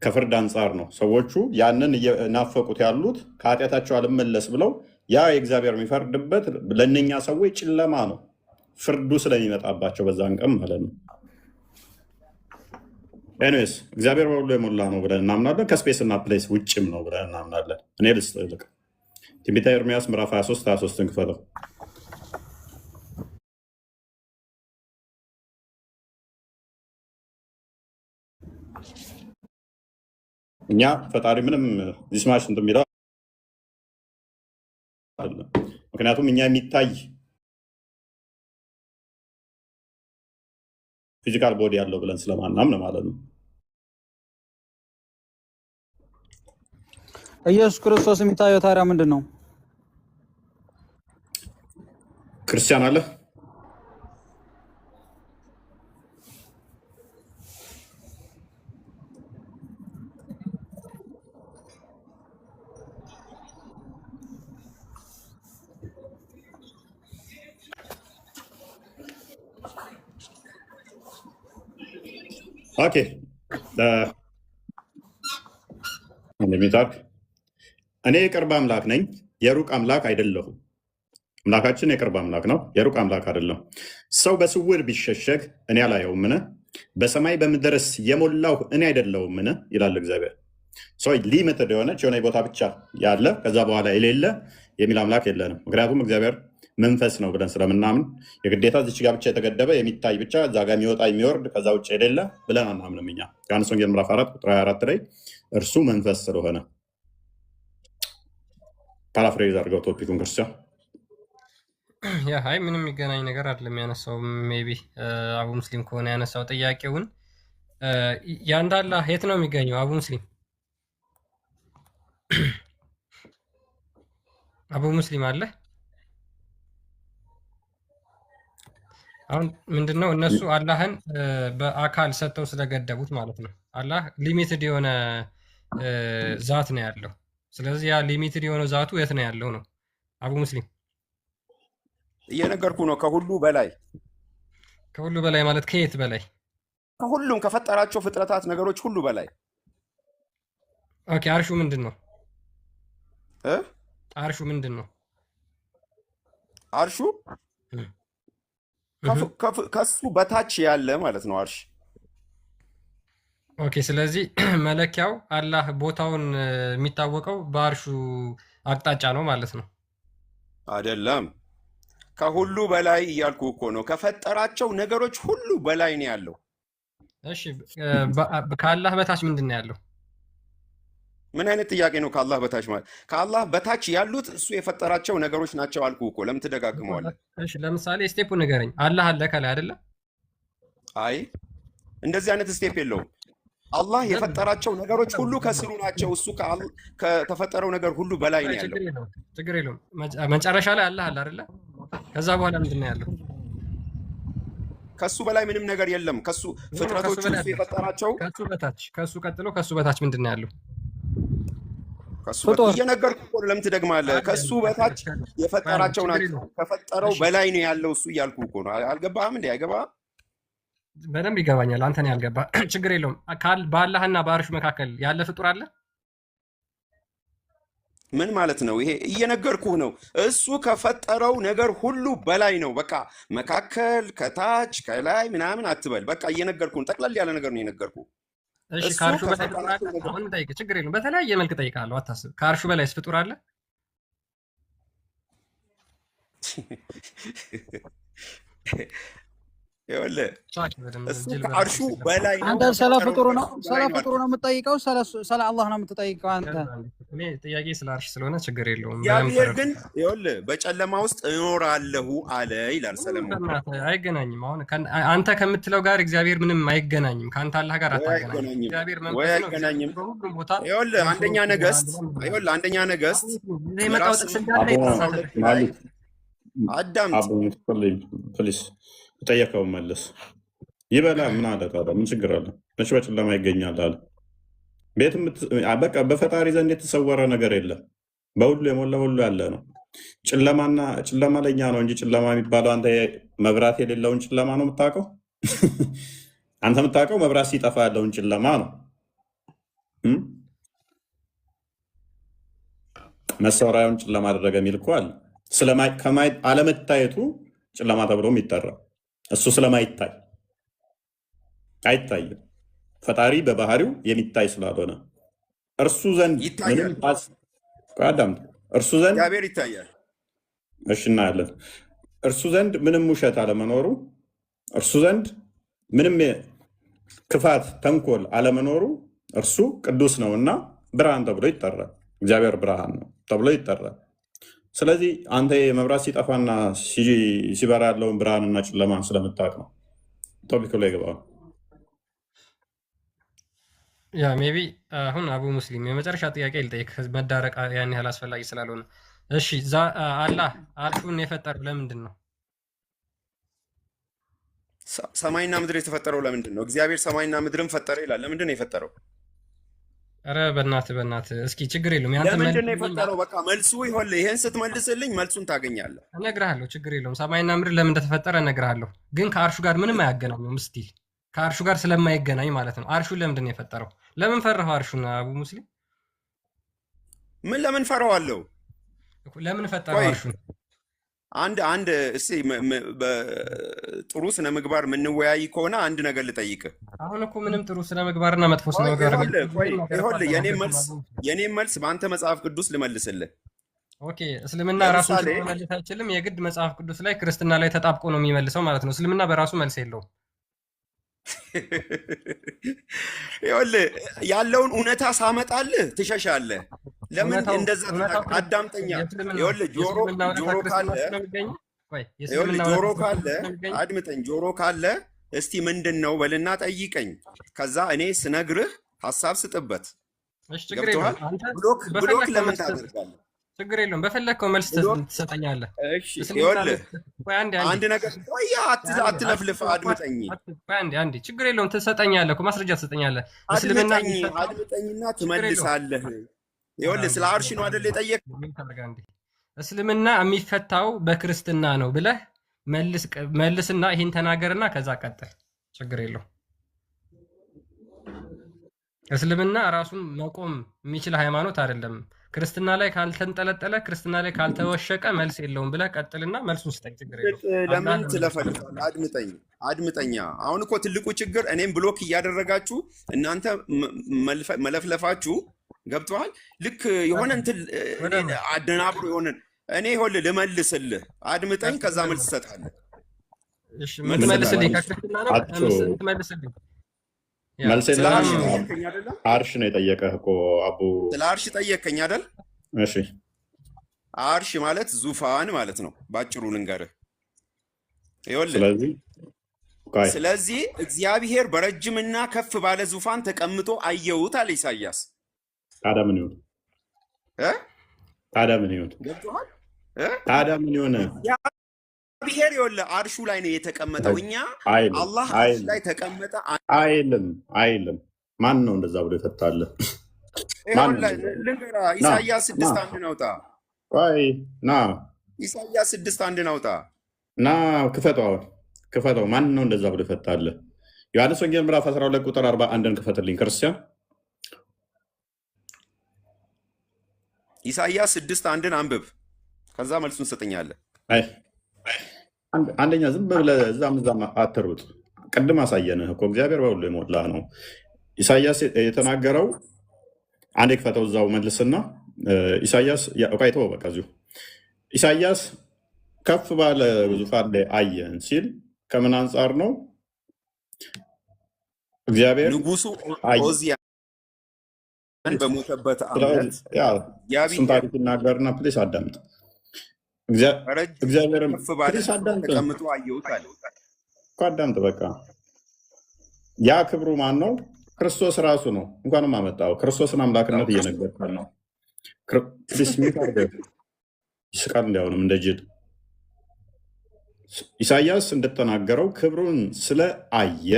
ከፍርድ አንጻር ነው። ሰዎቹ ያንን እየናፈቁት ያሉት ከኃጢአታቸው አልመለስ ብለው ያ የእግዚአብሔር የሚፈርድበት ለእነኛ ሰዎች ጨለማ ነው። ፍርዱ ስለሚመጣባቸው በዛን ቀን ማለት ነው። ኤኒዌይስ እግዚአብሔር በሁሉ የሞላ ነው ብለን እናምናለን። ከስፔስ እና ፕሌስ ውጭም ነው ብለን እናምናለን። እኔ ልስጥልቅ ትንቢተ ኤርምያስ ምዕራፍ 23 ክፈለው። እኛ ፈጣሪ ምንም ዚስማሽ እንትን የሚለው አለ። ምክንያቱም እኛ የሚታይ ፊዚካል ቦዲ ያለው ብለን ስለማናምን ማለት ነው። ኢየሱስ ክርስቶስ የሚታየው ታዲያ ምንድን ነው? ክርስቲያን አለ ኦኬ እንደሚታክ እኔ የቅርብ አምላክ ነኝ፣ የሩቅ አምላክ አይደለሁም። አምላካችን የቅርብ አምላክ ነው፣ የሩቅ አምላክ አይደለም። ሰው በስውር ቢሸሸግ እኔ አላየውምን? በሰማይ በምድርስ የሞላው እኔ አይደለሁምን? ይላል እግዚአብሔር። ሰው ሊሚትድ የሆነች የሆነ ቦታ ብቻ ያለ ከዛ በኋላ የሌለ የሚል አምላክ የለንም። ምክንያቱም እግዚአብሔር መንፈስ ነው ብለን ስለምናምን የግዴታ እዚች ጋር ብቻ የተገደበ የሚታይ ብቻ እዛ ጋር የሚወጣ የሚወርድ ከዛ ውጭ የሌለ ብለን አናምንም። እኛ ዮሐንስ ወንጌል ምዕራፍ 4 ቁጥር 24 ላይ እርሱ መንፈስ ስለሆነ ፓራፍሬዝ አድርገው ቶፒኩን ክርስቲያን ያ ሀይ ምንም የሚገናኝ ነገር አይደለም ያነሳው። ሜይ ቢ አቡ ሙስሊም ከሆነ ያነሳው ጥያቄውን የአንድ አላህ የት ነው የሚገኘው? አቡ ሙስሊም አቡ ሙስሊም አለ። አሁን ምንድነው እነሱ አላህን በአካል ሰጥተው ስለገደቡት ማለት ነው። አላህ ሊሚትድ የሆነ ዛት ነው ያለው። ስለዚህ ያ ሊሚትድ የሆነ ዛቱ የት ነው ያለው ነው? አቡ ሙስሊም እየነገርኩ ነው። ከሁሉ በላይ ከሁሉ በላይ ማለት ከየት በላይ? ከሁሉም ከፈጠራቸው ፍጥረታት ነገሮች ሁሉ በላይ። ኦኬ አርሹ ምንድን ነው? አርሹ ምንድን ነው? አርሹ ከሱ በታች ያለ ማለት ነው አርሽ። ኦኬ ስለዚህ መለኪያው አላህ ቦታውን የሚታወቀው በአርሹ አቅጣጫ ነው ማለት ነው አይደለም። ከሁሉ በላይ እያልኩ እኮ ነው። ከፈጠራቸው ነገሮች ሁሉ በላይ ነው ያለው። እሺ ከአላህ በታች ምንድን ነው ያለው? ምን አይነት ጥያቄ ነው? ከአላህ በታች ማለት ከአላህ በታች ያሉት እሱ የፈጠራቸው ነገሮች ናቸው አልኩ እኮ። ለምን ትደጋግመዋለህ? እሺ ለምሳሌ ስቴፑ ንገረኝ። አላህ አለ ከላይ አይደለ? አይ እንደዚህ አይነት ስቴፕ የለውም። አላህ የፈጠራቸው ነገሮች ሁሉ ከስሩ ናቸው። እሱ ከተፈጠረው ነገር ሁሉ በላይ ነው ያለው። ችግር የለውም። መጨረሻ ላይ አላህ አለ አይደለ? ከዛ በኋላ ምንድን ነው ያለው? ከሱ በላይ ምንም ነገር የለም። ከሱ ፍጥረቶቹ እሱ የፈጠራቸው ከሱ ቀጥሎ ከሱ በታች ምንድን ነው ያለው? እየነገርኩህ እኮ ነው። ለምን ትደግማለህ? ከሱ በታች የፈጠራቸው ናቸው። ከፈጠረው በላይ ነው ያለው እሱ እያልኩህ እኮ ነው። አልገባህም እንዴ? አይገባህም? በደንብ ይገባኛል። አንተ ነው ያልገባህ። ችግር የለውም። በአላህና በአርሹ መካከል ያለ ፍጡር አለ? ምን ማለት ነው ይሄ? እየነገርኩህ ነው። እሱ ከፈጠረው ነገር ሁሉ በላይ ነው። በቃ መካከል፣ ከታች፣ ከላይ ምናምን አትበል። በቃ እየነገርኩህ ነው። ጠቅለል ያለ ነገር ነው የነገርኩህ። እሺ ከአርሹ በላይ ፍጡር አለ? አሁን ጠይቅ፣ ችግር የለውም። በተለያየ መልክ ጠይቃለሁ፣ አታስብ። ከአርሹ በላይስ ፍጡር አለ? ከአርሹ በላይ ነው። አንተ ስለ ፍጡሩ ነው የምትጠይቀው? ስለ አላህ ነው የምትጠይቀው አንተ? እኔ ጥያቄ ስለ አርሽ ስለሆነ ችግር የለውም። እግዚአብሔር ግን ይኸውልህ በጨለማ ውስጥ እኖራለሁ አለ ይላል ሰለሞን። አይገናኝም። አሁን አንተ ከምትለው ጋር እግዚአብሔር ምንም አይገናኝም። ከአንተ አላህ ጋር አታገናኝም። እግዚአብሔር መንፈስ ነው። አይገናኝም። ይኸውልህ አንደኛ ነገሥት አዳምጥ። ጠየቀው መለስ ይበላ ምን አለ ታዲያ? ምን ችግር አለ? መች በጨለማ ይገኛል አለ። በቃ በፈጣሪ ዘንድ የተሰወረ ነገር የለም። በሁሉ የሞላ ሁሉ ያለ ነው። ጨለማ ለኛ ነው እንጂ ጨለማ የሚባለው አንተ መብራት የሌለውን ጨለማ ነው የምታውቀው። አንተ የምታውቀው መብራት ሲጠፋ ያለውን ጨለማ ነው። መሰወሪያውን ጨለማ አደረገ የሚል እኮ አለ። አለመታየቱ ጨለማ ተብሎም ይጠራል። እሱ ስለማይታይ አይታይም። ፈጣሪ በባህሪው የሚታይ ስላልሆነ እርሱ ዘንድ ምንም እርሱ ዘንድ እግዚአብሔር ይታያል። እሺ እናያለን። እርሱ ዘንድ ምንም ውሸት አለመኖሩ፣ እርሱ ዘንድ ምንም ክፋት፣ ተንኮል አለመኖሩ እርሱ ቅዱስ ነውና ብርሃን ተብሎ ይጠራል። እግዚአብሔር ብርሃን ነው ተብሎ ይጠራል። ስለዚህ አንተ መብራት ሲጠፋና ሲበራ ያለውን ብርሃንና ጨለማን ስለምታውቅ ነው ቶፒክ ላይ ገባ። ያ ሜይ ቢ አሁን አቡ ሙስሊም የመጨረሻ ጥያቄ ልጠይቅ፣ መዳረቅ ያን ያህል አስፈላጊ ስላልሆነ። እሺ አላህ አርሹን የፈጠረው ለምንድን ነው? ሰማይና ምድር የተፈጠረው ለምንድን ነው? እግዚአብሔር ሰማይና ምድርን ፈጠረ ይላል። ለምንድን ነው የፈጠረው? ኧረ በእናትህ እስኪ ችግር የለውም። ለምንድን ነው የፈጠረው? በቃ መልሱ ይሆን። ይሄን ስትመልስልኝ መልሱን ታገኛለህ። እነግርሃለሁ። ችግር የለውም። ሰማይና ምድር ለምን እንደተፈጠረ እነግርሃለሁ። ግን ከአርሹ ጋር ምንም አያገናኘውም። ስቲል ከአርሹ ጋር ስለማይገናኝ ማለት ነው። አርሹን ለምንድን ነው የፈጠረው? ለምን ፈራኸው አርሹን? አቡ ሙስሊም ምን ለምን ፈራዋለሁ? ለምን ፈጠረው አርሹን? አንድ እስኪ ጥሩ ስነ ምግባር የምንወያይ ከሆነ አንድ ነገር ልጠይቅ። አሁን እኮ ምንም ጥሩ ስነ ምግባርና መጥፎ ስነ ምግባር ይኸውልህ፣ የኔም መልስ በአንተ መጽሐፍ ቅዱስ ልመልስልህ። ኦኬ፣ እስልምና ራሱን መመለስ አይችልም። የግድ መጽሐፍ ቅዱስ ላይ ክርስትና ላይ ተጣብቆ ነው የሚመልሰው ማለት ነው። እስልምና በራሱ መልስ የለውም። ይኸውልህ ያለውን እውነታ ሳመጣልህ ትሸሻለህ። ለምን እንደዛ አዳምጠኛ። ይኸውልህ ጆሮ ካለ አድምጠኝ። ጆሮ ካለ እስቲ ምንድን ነው በልና ጠይቀኝ። ከዛ እኔ ስነግርህ ሀሳብ ስጥበት። ብሎክ ለምን ታደርጋለህ? ችግር የለውም። በፈለግከው መልስ ትሰጠኛለህ። አንድ ነገር አትለፍልፍ፣ አድምጠኝ። አንዴ ችግር የለውም። ትሰጠኛለህ እኮ ማስረጃ ትሰጠኛለህ። አድምጠኝና ትመልሳለህ። ይኸውልህ ስለ አርሽ ነው አይደል የጠየቅህ? እስልምና የሚፈታው በክርስትና ነው ብለህ መልስና ይህን ተናገርና ከዛ ቀጥል። ችግር የለውም። እስልምና ራሱን መቆም የሚችል ሃይማኖት አይደለም። ክርስትና ላይ ካልተንጠለጠለ፣ ክርስትና ላይ ካልተወሸቀ መልስ የለውም ብለህ ቀጥልና መልሱን ስጠኝ። ችግር የለውም። ለምን ትለፈልፋለህ? አድምጠኛ። አሁን እኮ ትልቁ ችግር እኔም ብሎክ እያደረጋችሁ እናንተ መለፍለፋችሁ ገብቶሃል። ልክ የሆነ እንትን አደናብሮ የሆነ እኔ ይኸውልህ ልመልስልህ፣ አድምጠኝ፣ ከዛ መልስ ትሰጣለህ። መልስልኝ። ከክርስትና ነው ትመልስልኝ። መልስ አርሽ ነው የጠየቀህ እኮ አቡ። ስለ አርሽ ጠየቀኝ አይደል? እሺ፣ አርሽ ማለት ዙፋን ማለት ነው ባጭሩ ልንገርህ። ይኸውልህ ስለዚህ እግዚአብሔር በረጅምና ከፍ ባለ ዙፋን ተቀምጦ አየሁት አለ ኢሳያስ። ታዲያ ምን ይሁን? ታዲያ ምን ይሁን? ታዲያ ምን ይሁን? እግዚአብሔር ይኸውልህ አርሹ ላይ ነው የተቀመጠው። እኛ አላህ አርሽ ላይ ተቀመጠ አይልም። ማን ነው እንደዛ ብሎ የፈታልህ? ልንገርህ፣ ኢሳያስ 6:1 አውጣ። ኢሳያስ 6:1 አውጣ እና ክፈተው። ማን ነው እንደዛ ብሎ የፈታልህ? ዮሐንስ ወንጌል ምዕራፍ 12 ቁጥር 41ን ክፈትልኝ ክርስቲያን። ኢሳያስ 6:1 አንብብ፣ ከዛ መልሱን ትሰጠኛለህ። አንደኛ ዝም ብለህ እዛም አትሩጥ። ቅድም አሳየንህ እኮ እግዚአብሔር በሁሉ የሞላ ነው። ኢሳያስ የተናገረው አንዴ ክፈተው፣ እዛው መልስና ኢሳያስ ተወው፣ በቃ እዚሁ። ኢሳያስ ከፍ ባለ ዙፋን ላይ አየን ሲል ከምን አንጻር ነው? እግዚአብሔር ንጉሱ ኦዚያን በሞተበት ዓመት እሱን ታሪክ ይናገርና ፕሊስ አዳምጥ። እግዚአብሔርም ተቀምጦ አየሁት አለ እኮ አዳምጥ። በቃ ያ ክብሩ ማን ነው? ክርስቶስ ራሱ ነው። እንኳንም አመጣው ክርስቶስን አምላክነት እየነገርካል ነው። ይስቃል እንዲያውንም እንደ ጅል። ኢሳያስ እንደተናገረው ክብሩን ስለ አየ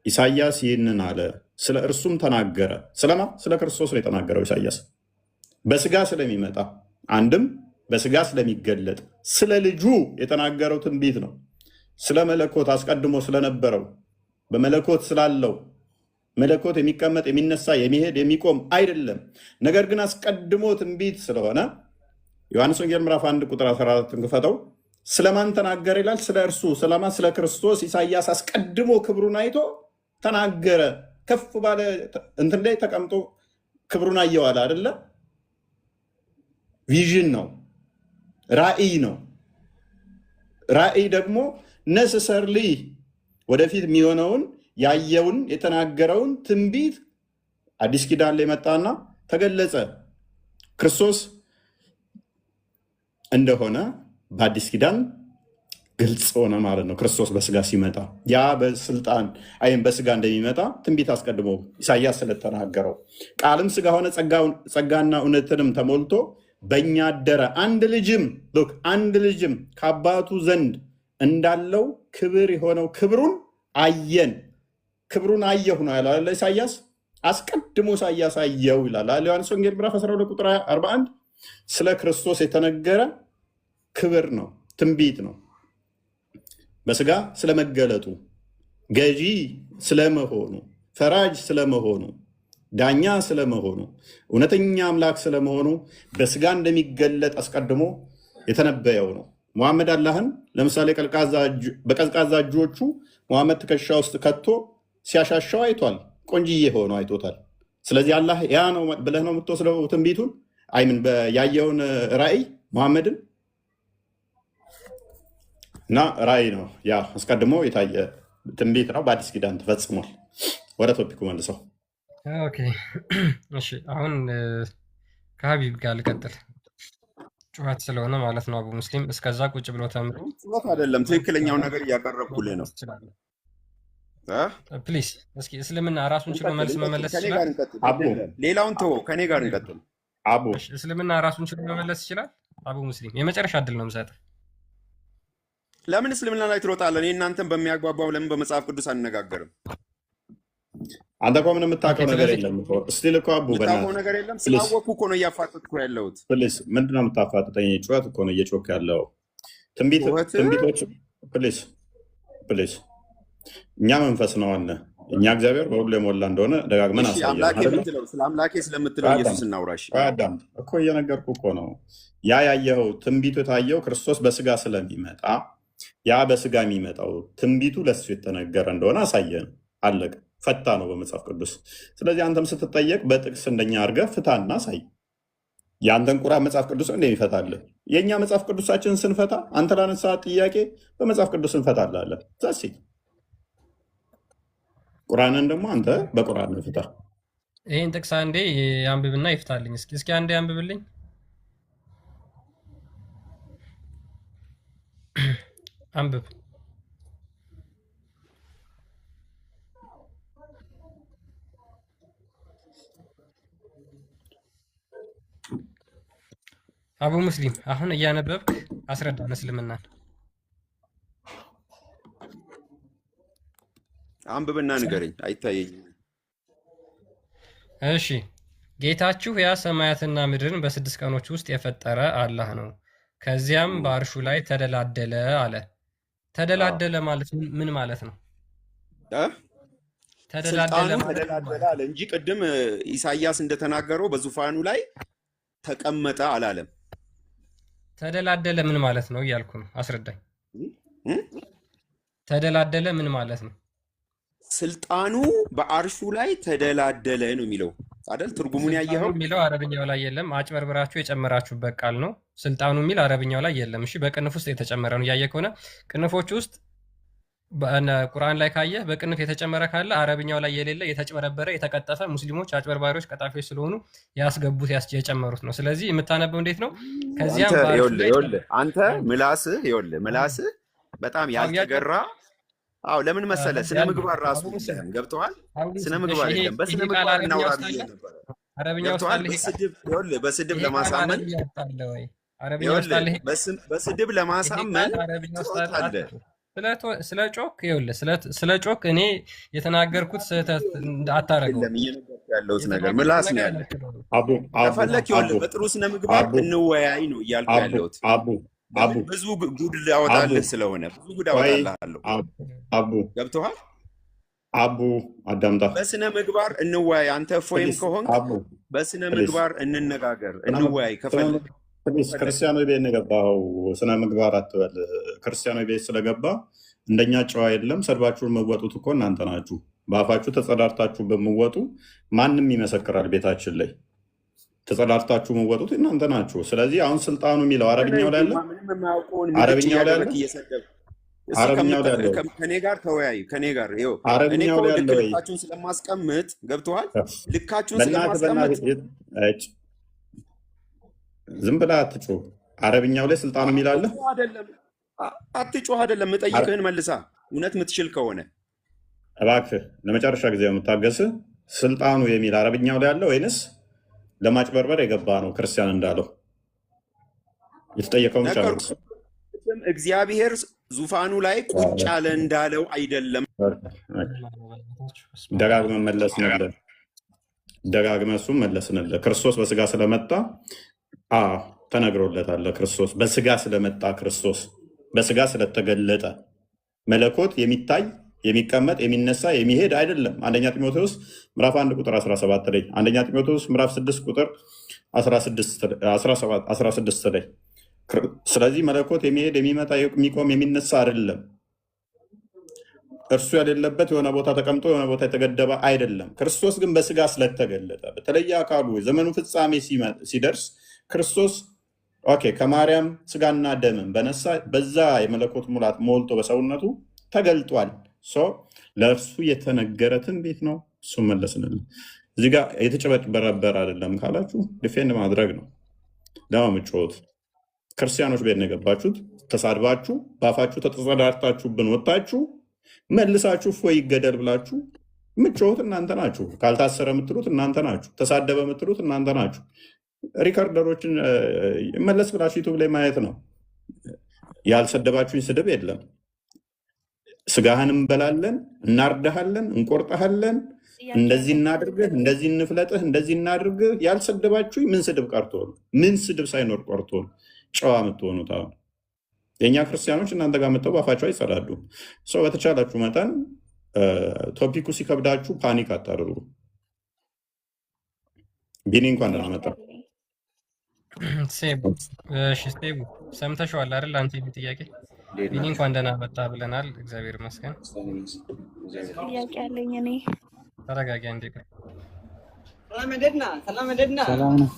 ኢሳያስ ይህንን አለ፣ ስለ እርሱም ተናገረ። ስለማ ስለ ክርስቶስ ነው የተናገረው ኢሳያስ። በስጋ ስለሚመጣ አንድም በስጋ ስለሚገለጥ ስለ ልጁ የተናገረው ትንቢት ነው። ስለ መለኮት አስቀድሞ ስለነበረው በመለኮት ስላለው መለኮት የሚቀመጥ የሚነሳ የሚሄድ የሚቆም አይደለም። ነገር ግን አስቀድሞ ትንቢት ስለሆነ ዮሐንስ ወንጌል ምዕራፍ 1 ቁጥር 14 ክፈተው። ስለማን ተናገረ ይላል? ስለ እርሱ ስለማ ስለ ክርስቶስ ኢሳያስ አስቀድሞ ክብሩን አይቶ ተናገረ። ከፍ ባለ እንትን ላይ ተቀምጦ ክብሩን አየዋል አይደለ? ቪዥን ነው፣ ራእይ ነው። ራእይ ደግሞ ነሰሰርሊ ወደፊት የሚሆነውን ያየውን የተናገረውን ትንቢት አዲስ ኪዳን ላይ መጣና ተገለጸ። ክርስቶስ እንደሆነ በአዲስ ኪዳን ግልጽ ሆነ ማለት ነው። ክርስቶስ በስጋ ሲመጣ ያ በስልጣን አይም በስጋ እንደሚመጣ ትንቢት አስቀድሞ ኢሳያስ ስለተናገረው ቃልም ስጋ ሆነ ጸጋና እውነትንም ተሞልቶ በእኛ አደረ፣ አንድ ልጅም ከአባቱ ዘንድ እንዳለው ክብር የሆነው ክብሩን አየን። ክብሩን አየሁ ነው ያለ ኢሳያስ። አስቀድሞ ኢሳያስ አየው ይላል ዮሐንስ ወንጌል ምዕራፍ 12 ቁጥር 41። ስለ ክርስቶስ የተነገረ ክብር ነው፣ ትንቢት ነው። በስጋ ስለመገለጡ ገዢ ስለመሆኑ፣ ፈራጅ ስለመሆኑ፣ ዳኛ ስለመሆኑ፣ እውነተኛ አምላክ ስለመሆኑ በስጋ እንደሚገለጥ አስቀድሞ የተነበየው ነው። ሙሐመድ አላህን ለምሳሌ በቀዝቃዛ እጆቹ ሙሐመድ ትከሻ ውስጥ ከቶ ሲያሻሻው አይቷል። ቆንጅዬ ሆኖ አይቶታል። ስለዚህ አላህ ያ ነው ብለህ ነው የምትወስደው ትንቢቱን አይምን ያየውን ራእይ ሙሐመድን እና ራእይ ነው ያ አስቀድሞ የታየ ትንቢት ነው። በአዲስ ኪዳን ተፈጽሟል። ወደ ቶፒኩ መልሰው። ኦኬ እሺ፣ አሁን ከሀቢብ ጋር ልቀጥል። ጩኸት ስለሆነ ማለት ነው። አቡ ሙስሊም እስከዛ ቁጭ ብሎ ተምሮ ጩኸት አይደለም፣ ትክክለኛው ነገር እያቀረብኩልህ ነው። ፕሊዝ እስኪ እስልምና ራሱን ችሎ መልስ መመለስ ይችላል? ሌላውን ተወው፣ ከኔ ጋር እንቀጥል። አቡ እስልምና ራሱን ችሎ መመለስ ይችላል? አቡ ሙስሊም የመጨረሻ እድል ነው የምሰጥህ። ለምን እስልምና ላይ ትሮጣለህ? እናንተን በሚያግባባው ለምን በመጽሐፍ ቅዱስ አንነጋገርም? አንተ እኮ ምንም የምታውቀው ነገር የለም። እስቲል እኮ አቡ የምታውቀው ነገር የለም። ስላወቅኩ እኮ ነው እያፋጠጥኩ ያለሁት። ፕሊዝ ምንድን ነው የምታፋጥጠኝ? ጩኸት እኮ ነው እየጮክ ያለው። ትንቢቶች ፕሊዝ እኛ መንፈስ ነው አለ። እኛ እግዚአብሔር በሁሉ የሞላ እንደሆነ ደጋግመን አሳየን። ስለ አምላኬ ስለምትለው ኢየሱስ እናውራሽ እኮ እየነገርኩ እኮ ነው። ያ ያየኸው ትንቢቱ የታየው ክርስቶስ በስጋ ስለሚመጣ ያ በስጋ የሚመጣው ትንቢቱ ለሱ የተነገረ እንደሆነ አሳየን። አለቀ። ፈታ ነው በመጽሐፍ ቅዱስ። ስለዚህ አንተም ስትጠየቅ በጥቅስ እንደኛ አድርገህ ፍታና አሳይ። የአንተን ቁራ መጽሐፍ ቅዱስ እንደሚፈታልህ የእኛ መጽሐፍ ቅዱሳችንን ስንፈታ አንተ ላነሳት ጥያቄ በመጽሐፍ ቅዱስ እንፈታላለን። ዛሴ ቁርአንን ደግሞ አንተ በቁርአን ፍታ። ይህን ጥቅስ አንዴ አንብብና ይፍታልኝ። እስኪ አንዴ አንብብልኝ። አንብብ። አቡ ሙስሊም አሁን እያነበብክ አስረዳን እስልምናን። አንብብና ንገረኝ፣ አይታየኝም። እሺ፣ ጌታችሁ ያ ሰማያትና ምድርን በ6 ቀኖች ውስጥ የፈጠረ አላህ ነው። ከዚያም በአርሹ ላይ ተደላደለ አለ። ተደላደለ ማለት ምን ማለት ነው? ተደላደለ አለ እንጂ ቅድም ኢሳያስ እንደተናገረው በዙፋኑ ላይ ተቀመጠ አላለም። ተደላደለ ምን ማለት ነው እያልኩ ነው። አስረዳኝ። ተደላደለ ምን ማለት ነው? ስልጣኑ በአርሹ ላይ ተደላደለ ነው የሚለው አይደል? ትርጉሙን ያየኸው የሚለው አረብኛው ላይ የለም። አጭበርብራችሁ የጨመራችሁበት ቃል ነው። ስልጣኑ የሚል አረብኛው ላይ የለም። እሺ፣ በቅንፍ ውስጥ የተጨመረ ነው። እያየህ ከሆነ ቅንፎች ውስጥ ቁርአን ላይ ካየህ በቅንፍ የተጨመረ ካለ አረብኛው ላይ የሌለ የተጭበረበረ የተቀጠፈ ሙስሊሞች አጭበርባሪዎች ቀጣፊዎች ስለሆኑ ያስገቡት የጨመሩት ነው። ስለዚህ የምታነበው እንዴት ነው? ከዚያም አንተ ምላስህ በጣም ያልተገራ ለምን መሰለ? ስነ ምግባር ራሱ ገብተዋል። ስነ ምግባር የለም። በስነ ምግባር እናውራ ብዬ ነበር። በስድብ ለማሳመን በስድብ ለማሳመን ስለ ጮክ እኔ የተናገርኩት ስህተት አታረገው ያለሁት ነገር ምላስ ነው ያለ። ከፈለክ በጥሩ ስነ ምግባር እንወያይ ነው እያልኩ ያለሁት። ብዙ ጉድ ላወጣልህ ስለሆነ ብዙ ጉድ አወጣልሃለሁ። ገብቶሃል? አዳምጣ። በስነ ምግባር እንወያይ። አንተ ፎይም ከሆንክ በስነ ምግባር እንነጋገር፣ እንወያይ ከፈለክ። ክርስቲያኖ ቤት የገባኸው ስነ ምግባር አትበል። ክርስቲያኖ ቤት ስለገባ እንደኛ ጨዋ የለም። ሰድባችሁን መወጡት እኮ እናንተ ናችሁ። በአፋችሁ ተጸዳርታችሁ በምወጡ ማንም ይመሰክራል። ቤታችን ላይ ተጸዳርታችሁ መወጡት እናንተ ናችሁ። ስለዚህ አሁን ስልጣኑ የሚለው አረብኛው ላይ አለ። አረብኛው ላይ አለ። ከኔ ጋር ተወያዩ። ከኔ ጋር አረብኛው ላይ አለ። ልካችሁን ስለማስቀምጥ ገብቶሃል? ልካችሁን ስለማስቀምጥ ዝም ብለህ አትጮህ። አረብኛው ላይ ስልጣኑ የሚል አለ። አትጮህ አይደለም፣ የምጠይቅህን መልሳ። እውነት የምትችል ከሆነ እባክህ ለመጨረሻ ጊዜ የምታገስህ ስልጣኑ የሚል አረብኛው ላይ አለ ወይንስ ለማጭበርበር የገባ ነው? ክርስቲያን እንዳለው የተጠየቀውን ጨርስ። እግዚአብሔር ዙፋኑ ላይ ቁጭ ያለ እንዳለው አይደለም። ደጋግመህ መለስንልህ። ደጋግመህ እሱም መለስንልህ። ክርስቶስ በስጋ ስለመጣ ተነግሮለታል። ክርስቶስ በስጋ ስለመጣ ክርስቶስ በስጋ ስለተገለጠ መለኮት የሚታይ የሚቀመጥ የሚነሳ የሚሄድ አይደለም። አንደኛ ጢሞቴዎስ ምዕራፍ 1 ቁጥር 17 ላይ፣ አንደኛ ጢሞቴዎስ ምዕራፍ 6 ቁጥር 16 ላይ። ስለዚህ መለኮት የሚሄድ የሚመጣ የሚቆም የሚነሳ አይደለም። እርሱ የሌለበት የሆነ ቦታ ተቀምጦ የሆነ ቦታ የተገደበ አይደለም። ክርስቶስ ግን በስጋ ስለተገለጠ በተለየ አካሉ የዘመኑ ፍጻሜ ሲደርስ ክርስቶስ ከማርያም ስጋና ደምን በነሳ በዛ የመለኮት ሙላት ሞልቶ በሰውነቱ ተገልጧል። ለእርሱ የተነገረ ትንቢት ነው። እሱ መለስንልን። እዚህ ጋር የተጨበረበረ አይደለም ካላችሁ ዲፌንድ ማድረግ ነው። ለማምጮት ክርስቲያኖች ቤት ነው የገባችሁት። ተሳድባችሁ በአፋችሁ ተጸዳርታችሁብን ወጣችሁ መልሳችሁ እፎይ ይገደል ብላችሁ ምጮት እናንተ ናችሁ። ካልታሰረ የምትሉት እናንተ ናችሁ። ተሳደበ የምትሉት እናንተ ናችሁ። ሪከርደሮችን መለስ ብላችሁ ዩቱብ ላይ ማየት ነው። ያልሰደባችሁኝ ስድብ የለም። ስጋህን እንበላለን፣ እናርዳሃለን፣ እንቆርጠሃለን፣ እንደዚህ እናድርግህ፣ እንደዚህ እንፍለጥህ፣ እንደዚህ እናድርግህ። ያልሰደባችሁኝ ምን ስድብ ቀርቶ ነው? ምን ስድብ ሳይኖር ቀርቶ ነው ጨዋ የምትሆኑት? አሁን የእኛ ክርስቲያኖች እናንተ ጋር መጥተው ባፋቸው አይጸዳዱም። ሰው በተቻላችሁ መጠን ቶፒኩ ሲከብዳችሁ ፓኒክ አታደርጉ። ቢኒ እንኳን ደህና መጣ። ሴቡ ሰምተሽዋል አይደል? አንተ ጥያቄ ቢኒ እንኳን ደህና መጣ ብለናል። እግዚአብሔር ይመስገን። ጥያቄ አለኝ እኔ። ተረጋጊ እንዴ። ሰላም ነው።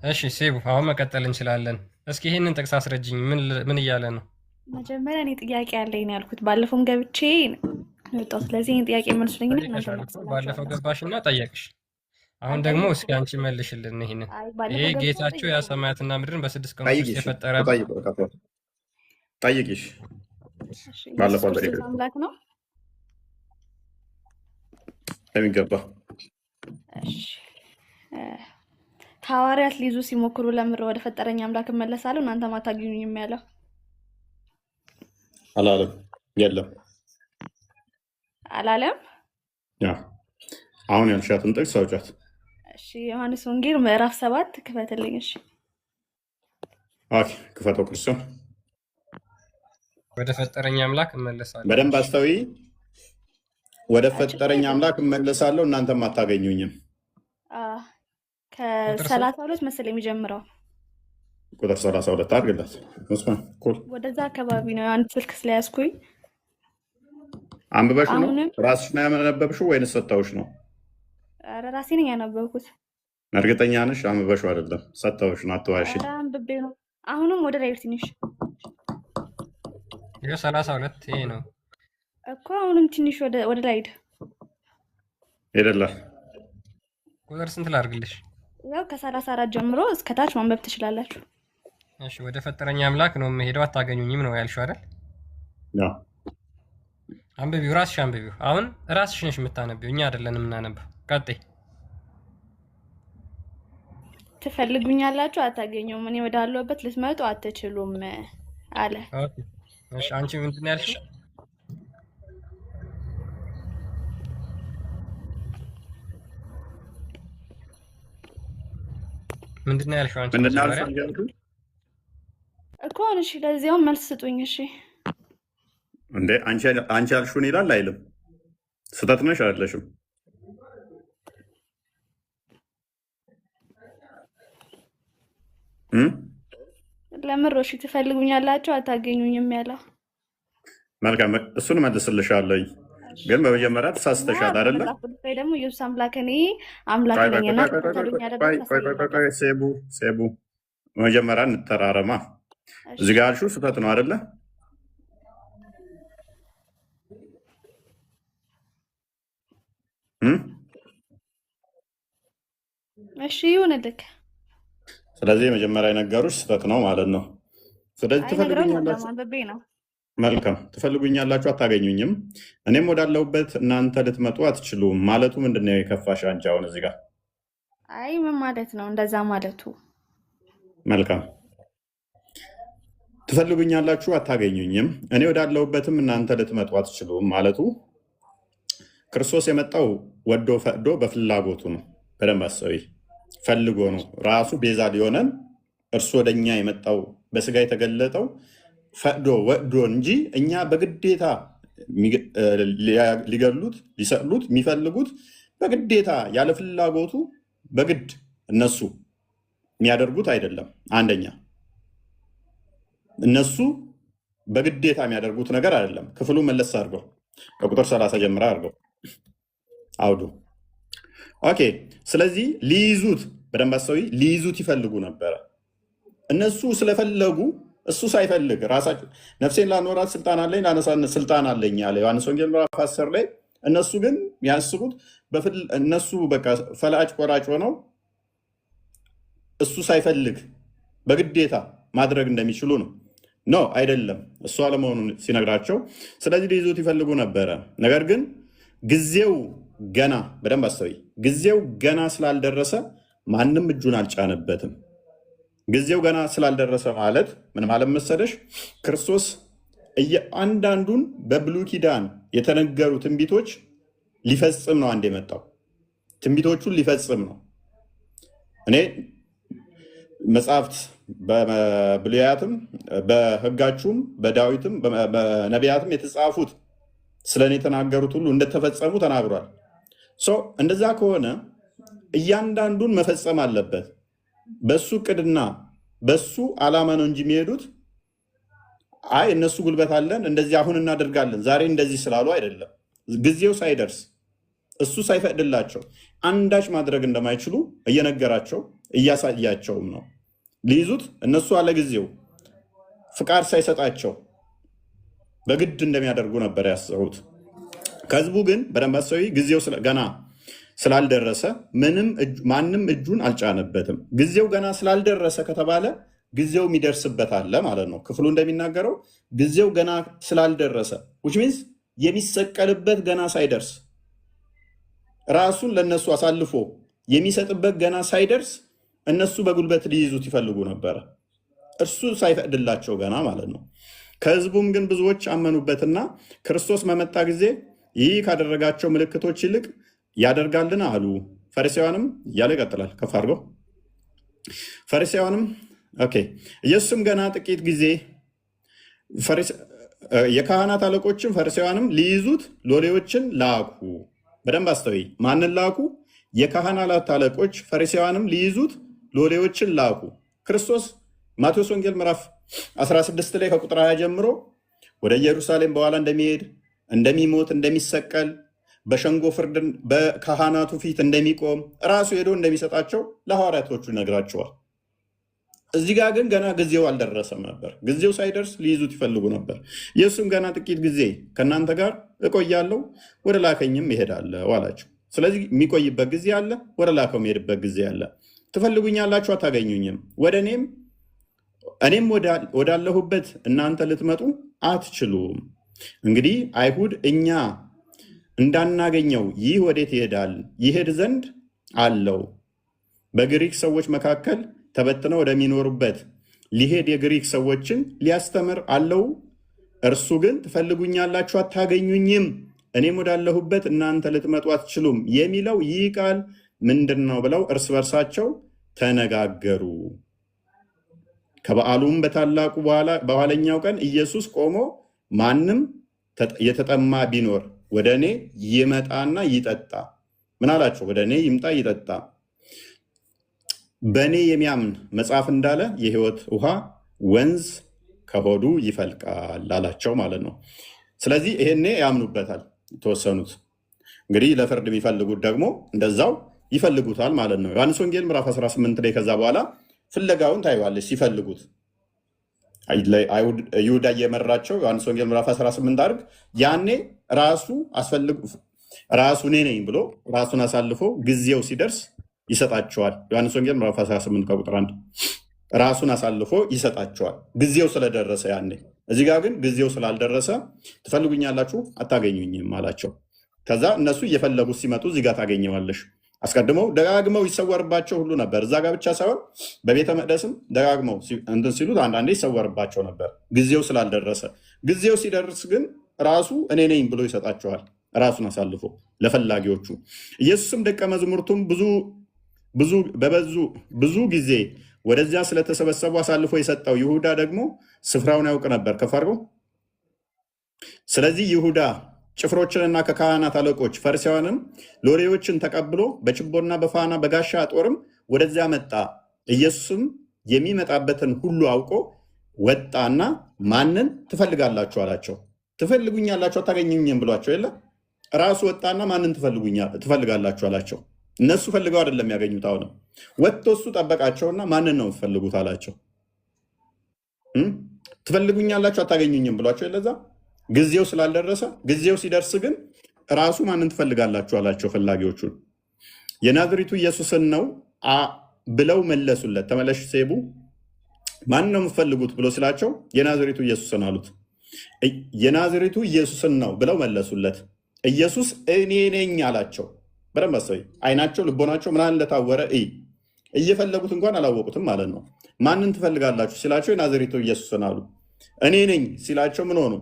እሺ ሴቡ አሁን መቀጠል እንችላለን። እስኪ ይህንን ጥቅስ አስረጅኝ። ምን እያለ ነው? መጀመሪያ እኔ ጥያቄ አለኝ ነው ያልኩት። ባለፈውም ገብቼ ወጣሁ። ስለዚህ ይህን ጥያቄ መልሱልኝ። ባለፈው ገባሽና ጠየቅሽ። አሁን ደግሞ እስኪ አንቺ መልሽልን። ይሄንን ይሄ ጌታቸው ያ ሰማያትና ምድርን በ6 ቀን ውስጥ የፈጠረ ጠይቂሽ። ባለፈው አምላክ ነው የሚገባ። ሐዋርያት ሊይዙ ሲሞክሩ ለምር ወደ ፈጠረኝ አምላክ እመለሳለሁ እናንተም አታገኙኝም ያለው አላለም? የለም አላለም። አሁን ያልሻትን ጥቅስ አውጫት። እሺ ዮሐንስ ወንጌል ምዕራፍ 7 ክፈትልኝ። እሺ ክፈተው። ክርስቲያን ወደ ፈጠረኝ አምላክ እመለሳለሁ። በደንብ አስተውይ። ወደ ፈጠረኝ አምላክ እመለሳለሁ እናንተም አታገኙኝም። ከ32 መሰለኝ የሚጀምረው ቁጥር 32 አድርግላት። ወደዛ አካባቢ ነው። አንድ ስልክ ስለያዝኩኝ። አንብበሽ ነው? ራስሽ ነው ያነበብሽው ወይንስ ሰታውሽ ነው? ኧረ ራሴ ነኝ ያነበብኩት። እርግጠኛ ነሽ? አንብበሽው አይደለም ሰታውሽ ነው። አትዋሺ። አንብቤ ነው። አሁንም ወደ ላይ ትንሽ ይሄ 32 ይሄ ነው እኮ። አሁንም ትንሽ ወደ ላይ ሄደላ። ቁጥር ስንት ላድርግልሽ? ያው ከ34 ጀምሮ እስከ ታች ማንበብ ትችላላችሁ። እሺ ወደ ፈጠረኝ አምላክ ነው የምሄደው አታገኙኝም ነው ያልሽው አይደል? አንብቢው፣ ራስሽ አንብቢው። አሁን ራስሽ ነሽ የምታነቢው፣ እኛ አይደለንም የምናነበው። ቀጥይ። ትፈልጉኛላችሁ አታገኙም፣ እኔ ወዳለሁበት ልትመጡ አትችሉም አለ። እሺ አንቺ ምንድን ነው ያልሽው? ምንድን ነው ያልሽው? አንቺ እኮ እሺ፣ ለዚያው መልስ ስጡኝ። እሺ እንዴ አንቺ ያልሽውን ይላል አይልም? ስህተት ነሽ አይደለሽም? ለምሮሽ ትፈልጉኛላችሁ አታገኙኝም ያለው። መልካም እሱን መልስልሻለሁ፣ ግን በመጀመሪያ ተሳስተሻል አይደለ? ወይ ደግሞ ኢየሱስ አምላክ እኔ አምላክ ነኝና ሴቡ መጀመሪያ እንተራረማ። እዚህ ጋር ያልሽው ስህተት ነው አይደለ? እሺ ይሁንልክ። ስለዚህ የመጀመሪያ የነገሩሽ ስህተት ነው ማለት ነው። ስለዚህ ትፈልጉኛላችሁ፣ መልካም ትፈልጉኛላችሁ አታገኙኝም፣ እኔም ወዳለሁበት እናንተ ልትመጡ አትችሉም ማለቱ ምንድን ነው የከፋሽ አንቺ? አሁን እዚህ ጋር አይ ምን ማለት ነው እንደዛ ማለቱ? መልካም ትፈልጉኛላችሁ አታገኙኝም፣ እኔ ወዳለሁበትም እናንተ ልትመጡ አትችሉም ማለቱ ክርስቶስ የመጣው ወዶ ፈቅዶ በፍላጎቱ ነው። በደንብ አሰቢ። ፈልጎ ነው ራሱ ቤዛ ሊሆነን እርሱ ወደኛ የመጣው በስጋ የተገለጠው ፈቅዶ ወዶ እንጂ እኛ በግዴታ ሊገሉት ሊሰቅሉት የሚፈልጉት በግዴታ ያለ ፍላጎቱ በግድ እነሱ የሚያደርጉት አይደለም። አንደኛ እነሱ በግዴታ የሚያደርጉት ነገር አይደለም። ክፍሉ መለስ አድርገው ከቁጥር 30 ጀምራ አድርገው አውዱ። ኦኬ። ስለዚህ ሊይዙት በደንብ አስተውይ፣ ሊይዙት ይፈልጉ ነበረ። እነሱ ስለፈለጉ እሱ ሳይፈልግ ራሳቸው ነፍሴን ላኖራት ስልጣን አለኝ ላነሳነት ስልጣን አለኝ ያለ ዮሐንስ ወንጌል ምዕራፍ 10 ላይ እነሱ ግን ያስቡት እነሱ በቃ ፈላጭ ቆራጭ ሆነው እሱ ሳይፈልግ በግዴታ ማድረግ እንደሚችሉ ነው። ኖ አይደለም፣ እሱ አለመሆኑን ሲነግራቸው፣ ስለዚህ ሊይዙት ይፈልጉ ነበረ። ነገር ግን ጊዜው ገና በደንብ አስተውይ፣ ጊዜው ገና ስላልደረሰ ማንም እጁን አልጫነበትም። ጊዜው ገና ስላልደረሰ ማለት ምን ማለት መሰለሽ? ክርስቶስ አንዳንዱን በብሉይ ኪዳን የተነገሩ ትንቢቶች ሊፈጽም ነው። አንድ የመጣው ትንቢቶቹን ሊፈጽም ነው። እኔ መጽሐፍት በብሉያትም በሕጋችሁም በዳዊትም በነቢያትም የተጻፉት ስለኔ የተናገሩት ሁሉ እንደተፈጸሙ ተናግሯል። እንደዛ ከሆነ እያንዳንዱን መፈጸም አለበት። በሱ እቅድና በሱ ዓላማ ነው እንጂ የሚሄዱት አይ እነሱ ጉልበት አለን እንደዚህ አሁን እናደርጋለን ዛሬ እንደዚህ ስላሉ አይደለም። ጊዜው ሳይደርስ እሱ ሳይፈቅድላቸው አንዳች ማድረግ እንደማይችሉ እየነገራቸው እያሳያቸውም ነው። ሊይዙት እነሱ አለ ጊዜው ፍቃድ ሳይሰጣቸው በግድ እንደሚያደርጉ ነበር ያሰቡት። ከህዝቡ ግን በደንብ አስተውይ፣ ጊዜው ገና ስላልደረሰ ማንም እጁን አልጫነበትም። ጊዜው ገና ስላልደረሰ ከተባለ ጊዜው የሚደርስበት አለ ማለት ነው። ክፍሉ እንደሚናገረው ጊዜው ገና ስላልደረሰ which means የሚሰቀልበት ገና ሳይደርስ ራሱን ለነሱ አሳልፎ የሚሰጥበት ገና ሳይደርስ እነሱ በጉልበት ሊይዙት ይፈልጉ ነበረ፣ እርሱ ሳይፈቅድላቸው ገና ማለት ነው። ከህዝቡም ግን ብዙዎች አመኑበትና ክርስቶስ በመጣ ጊዜ ይህ ካደረጋቸው ምልክቶች ይልቅ ያደርጋልን አሉ። ፈሪሳውያንም እያለ ይቀጥላል። ከፍ አድርገው ፈሪሳውያንም ኢየሱስም ገና ጥቂት ጊዜ የካህናት አለቆችም ፈሪሳውያንም ሊይዙት ሎሌዎችን ላኩ። በደንብ አስተውይ። ማንን ላኩ? የካህናት አለቆች ፈሪሳውያንም ሊይዙት ሎሌዎችን ላኩ። ክርስቶስ ማቴዎስ ወንጌል ምዕራፍ 16 ላይ ከቁጥር 20 ጀምሮ ወደ ኢየሩሳሌም በኋላ እንደሚሄድ እንደሚሞት እንደሚሰቀል በሸንጎ ፍርድ በካህናቱ ፊት እንደሚቆም ራሱ ሄዶ እንደሚሰጣቸው ለሐዋርያቶቹ ይነግራቸዋል። እዚህ ጋር ግን ገና ጊዜው አልደረሰም ነበር። ጊዜው ሳይደርስ ሊይዙት ይፈልጉ ነበር። ኢየሱስም ገና ጥቂት ጊዜ ከእናንተ ጋር እቆያለሁ፣ ወደ ላከኝም እሄዳለሁ አላቸው። ስለዚህ የሚቆይበት ጊዜ አለ፣ ወደ ላከው የሚሄድበት ጊዜ አለ። ትፈልጉኛላችሁ፣ አታገኙኝም። እኔም ወዳለሁበት እናንተ ልትመጡ አትችሉም። እንግዲህ አይሁድ እኛ እንዳናገኘው ይህ ወዴት ይሄዳል? ይሄድ ዘንድ አለው። በግሪክ ሰዎች መካከል ተበትነው ወደሚኖሩበት ሊሄድ የግሪክ ሰዎችን ሊያስተምር አለው። እርሱ ግን ትፈልጉኛላችሁ፣ አታገኙኝም፣ እኔም ወዳለሁበት እናንተ ልትመጡ አትችሉም የሚለው ይህ ቃል ምንድን ነው ብለው እርስ በርሳቸው ተነጋገሩ። ከበዓሉም በታላቁ በኋለኛው ቀን ኢየሱስ ቆሞ ማንም የተጠማ ቢኖር ወደ እኔ ይመጣና ይጠጣ። ምን አላቸው? ወደ እኔ ይምጣ ይጠጣ። በእኔ የሚያምን መጽሐፍ እንዳለ የሕይወት ውሃ ወንዝ ከሆዱ ይፈልቃል አላቸው ማለት ነው። ስለዚህ ይሄኔ ያምኑበታል። የተወሰኑት እንግዲህ ለፍርድ የሚፈልጉት ደግሞ እንደዛው ይፈልጉታል ማለት ነው። ዮሐንስ ወንጌል ምዕራፍ 18 ላይ ከዛ በኋላ ፍለጋውን ታይዋለች። ሲፈልጉት ይሁዳ እየመራቸው ዮሐንስ ወንጌል ምዕራፍ 18 አድርግ ያኔ ራሱ እኔ ነኝ ብሎ ራሱን አሳልፎ ጊዜው ሲደርስ ይሰጣቸዋል። ዮሐንስ ወንጌል ምዕራፍ 18 ከቁጥር 1 ራሱን አሳልፎ ይሰጣቸዋል፣ ጊዜው ስለደረሰ ያኔ። እዚህ ጋር ግን ጊዜው ስላልደረሰ ትፈልጉኛላችሁ፣ አታገኙኝም አላቸው። ከዛ እነሱ እየፈለጉት ሲመጡ እዚህ ጋር ታገኘዋለሽ። አስቀድመው ደጋግመው ይሰወርባቸው ሁሉ ነበር። እዛ ጋር ብቻ ሳይሆን በቤተ መቅደስም ደጋግመው እንትን ሲሉት አንዳንዴ ይሰወርባቸው ነበር፣ ጊዜው ስላልደረሰ። ጊዜው ሲደርስ ግን ራሱ እኔ ነኝ ብሎ ይሰጣቸዋል፣ ራሱን አሳልፎ ለፈላጊዎቹ። ኢየሱስም ደቀ መዛሙርቱም ብዙ ጊዜ ወደዚያ ስለተሰበሰቡ አሳልፎ የሰጠው ይሁዳ ደግሞ ስፍራውን ያውቅ ነበር። ከፍ አድርገው ስለዚህ ይሁዳ ጭፍሮችንና ከካህናት አለቆች ፈሪሳውያንም ሎሌዎችን ተቀብሎ በችቦና በፋና በጋሻ ጦርም ወደዚያ መጣ። ኢየሱስም የሚመጣበትን ሁሉ አውቆ ወጣና ማንን ትፈልጋላችሁ አላቸው። ትፈልጉኛላችሁ አታገኙኝም ብሏቸው የለ ራሱ ወጣና ማንን ትፈልጋላችሁ አላቸው። እነሱ ፈልገው አይደለም ያገኙት። አሁንም ወጥቶ እሱ ጠበቃቸውና ማንን ነው የምትፈልጉት አላቸው። ትፈልጉኛላችሁ አታገኙኝም ብሏቸው የለዛ ጊዜው ስላልደረሰ፣ ጊዜው ሲደርስ ግን ራሱ ማንን ትፈልጋላችሁ አላቸው ፈላጊዎቹን። የናዝሬቱ ኢየሱስን ነው ብለው መለሱለት። ተመለሽ ሴቡ ማን ነው የምትፈልጉት ብሎ ስላቸው የናዝሬቱ ኢየሱስን አሉት። የናዝሬቱ ኢየሱስን ነው ብለው መለሱለት። ኢየሱስ እኔ ነኝ አላቸው። በደንብ አስተውይ። አይናቸው ልቦናቸው ምናምን እንደታወረ እየፈለጉት እንኳን አላወቁትም ማለት ነው። ማንን ትፈልጋላችሁ ሲላቸው የናዝሬቱ ኢየሱስን አሉ። እኔ ነኝ ሲላቸው ምን ሆኑ?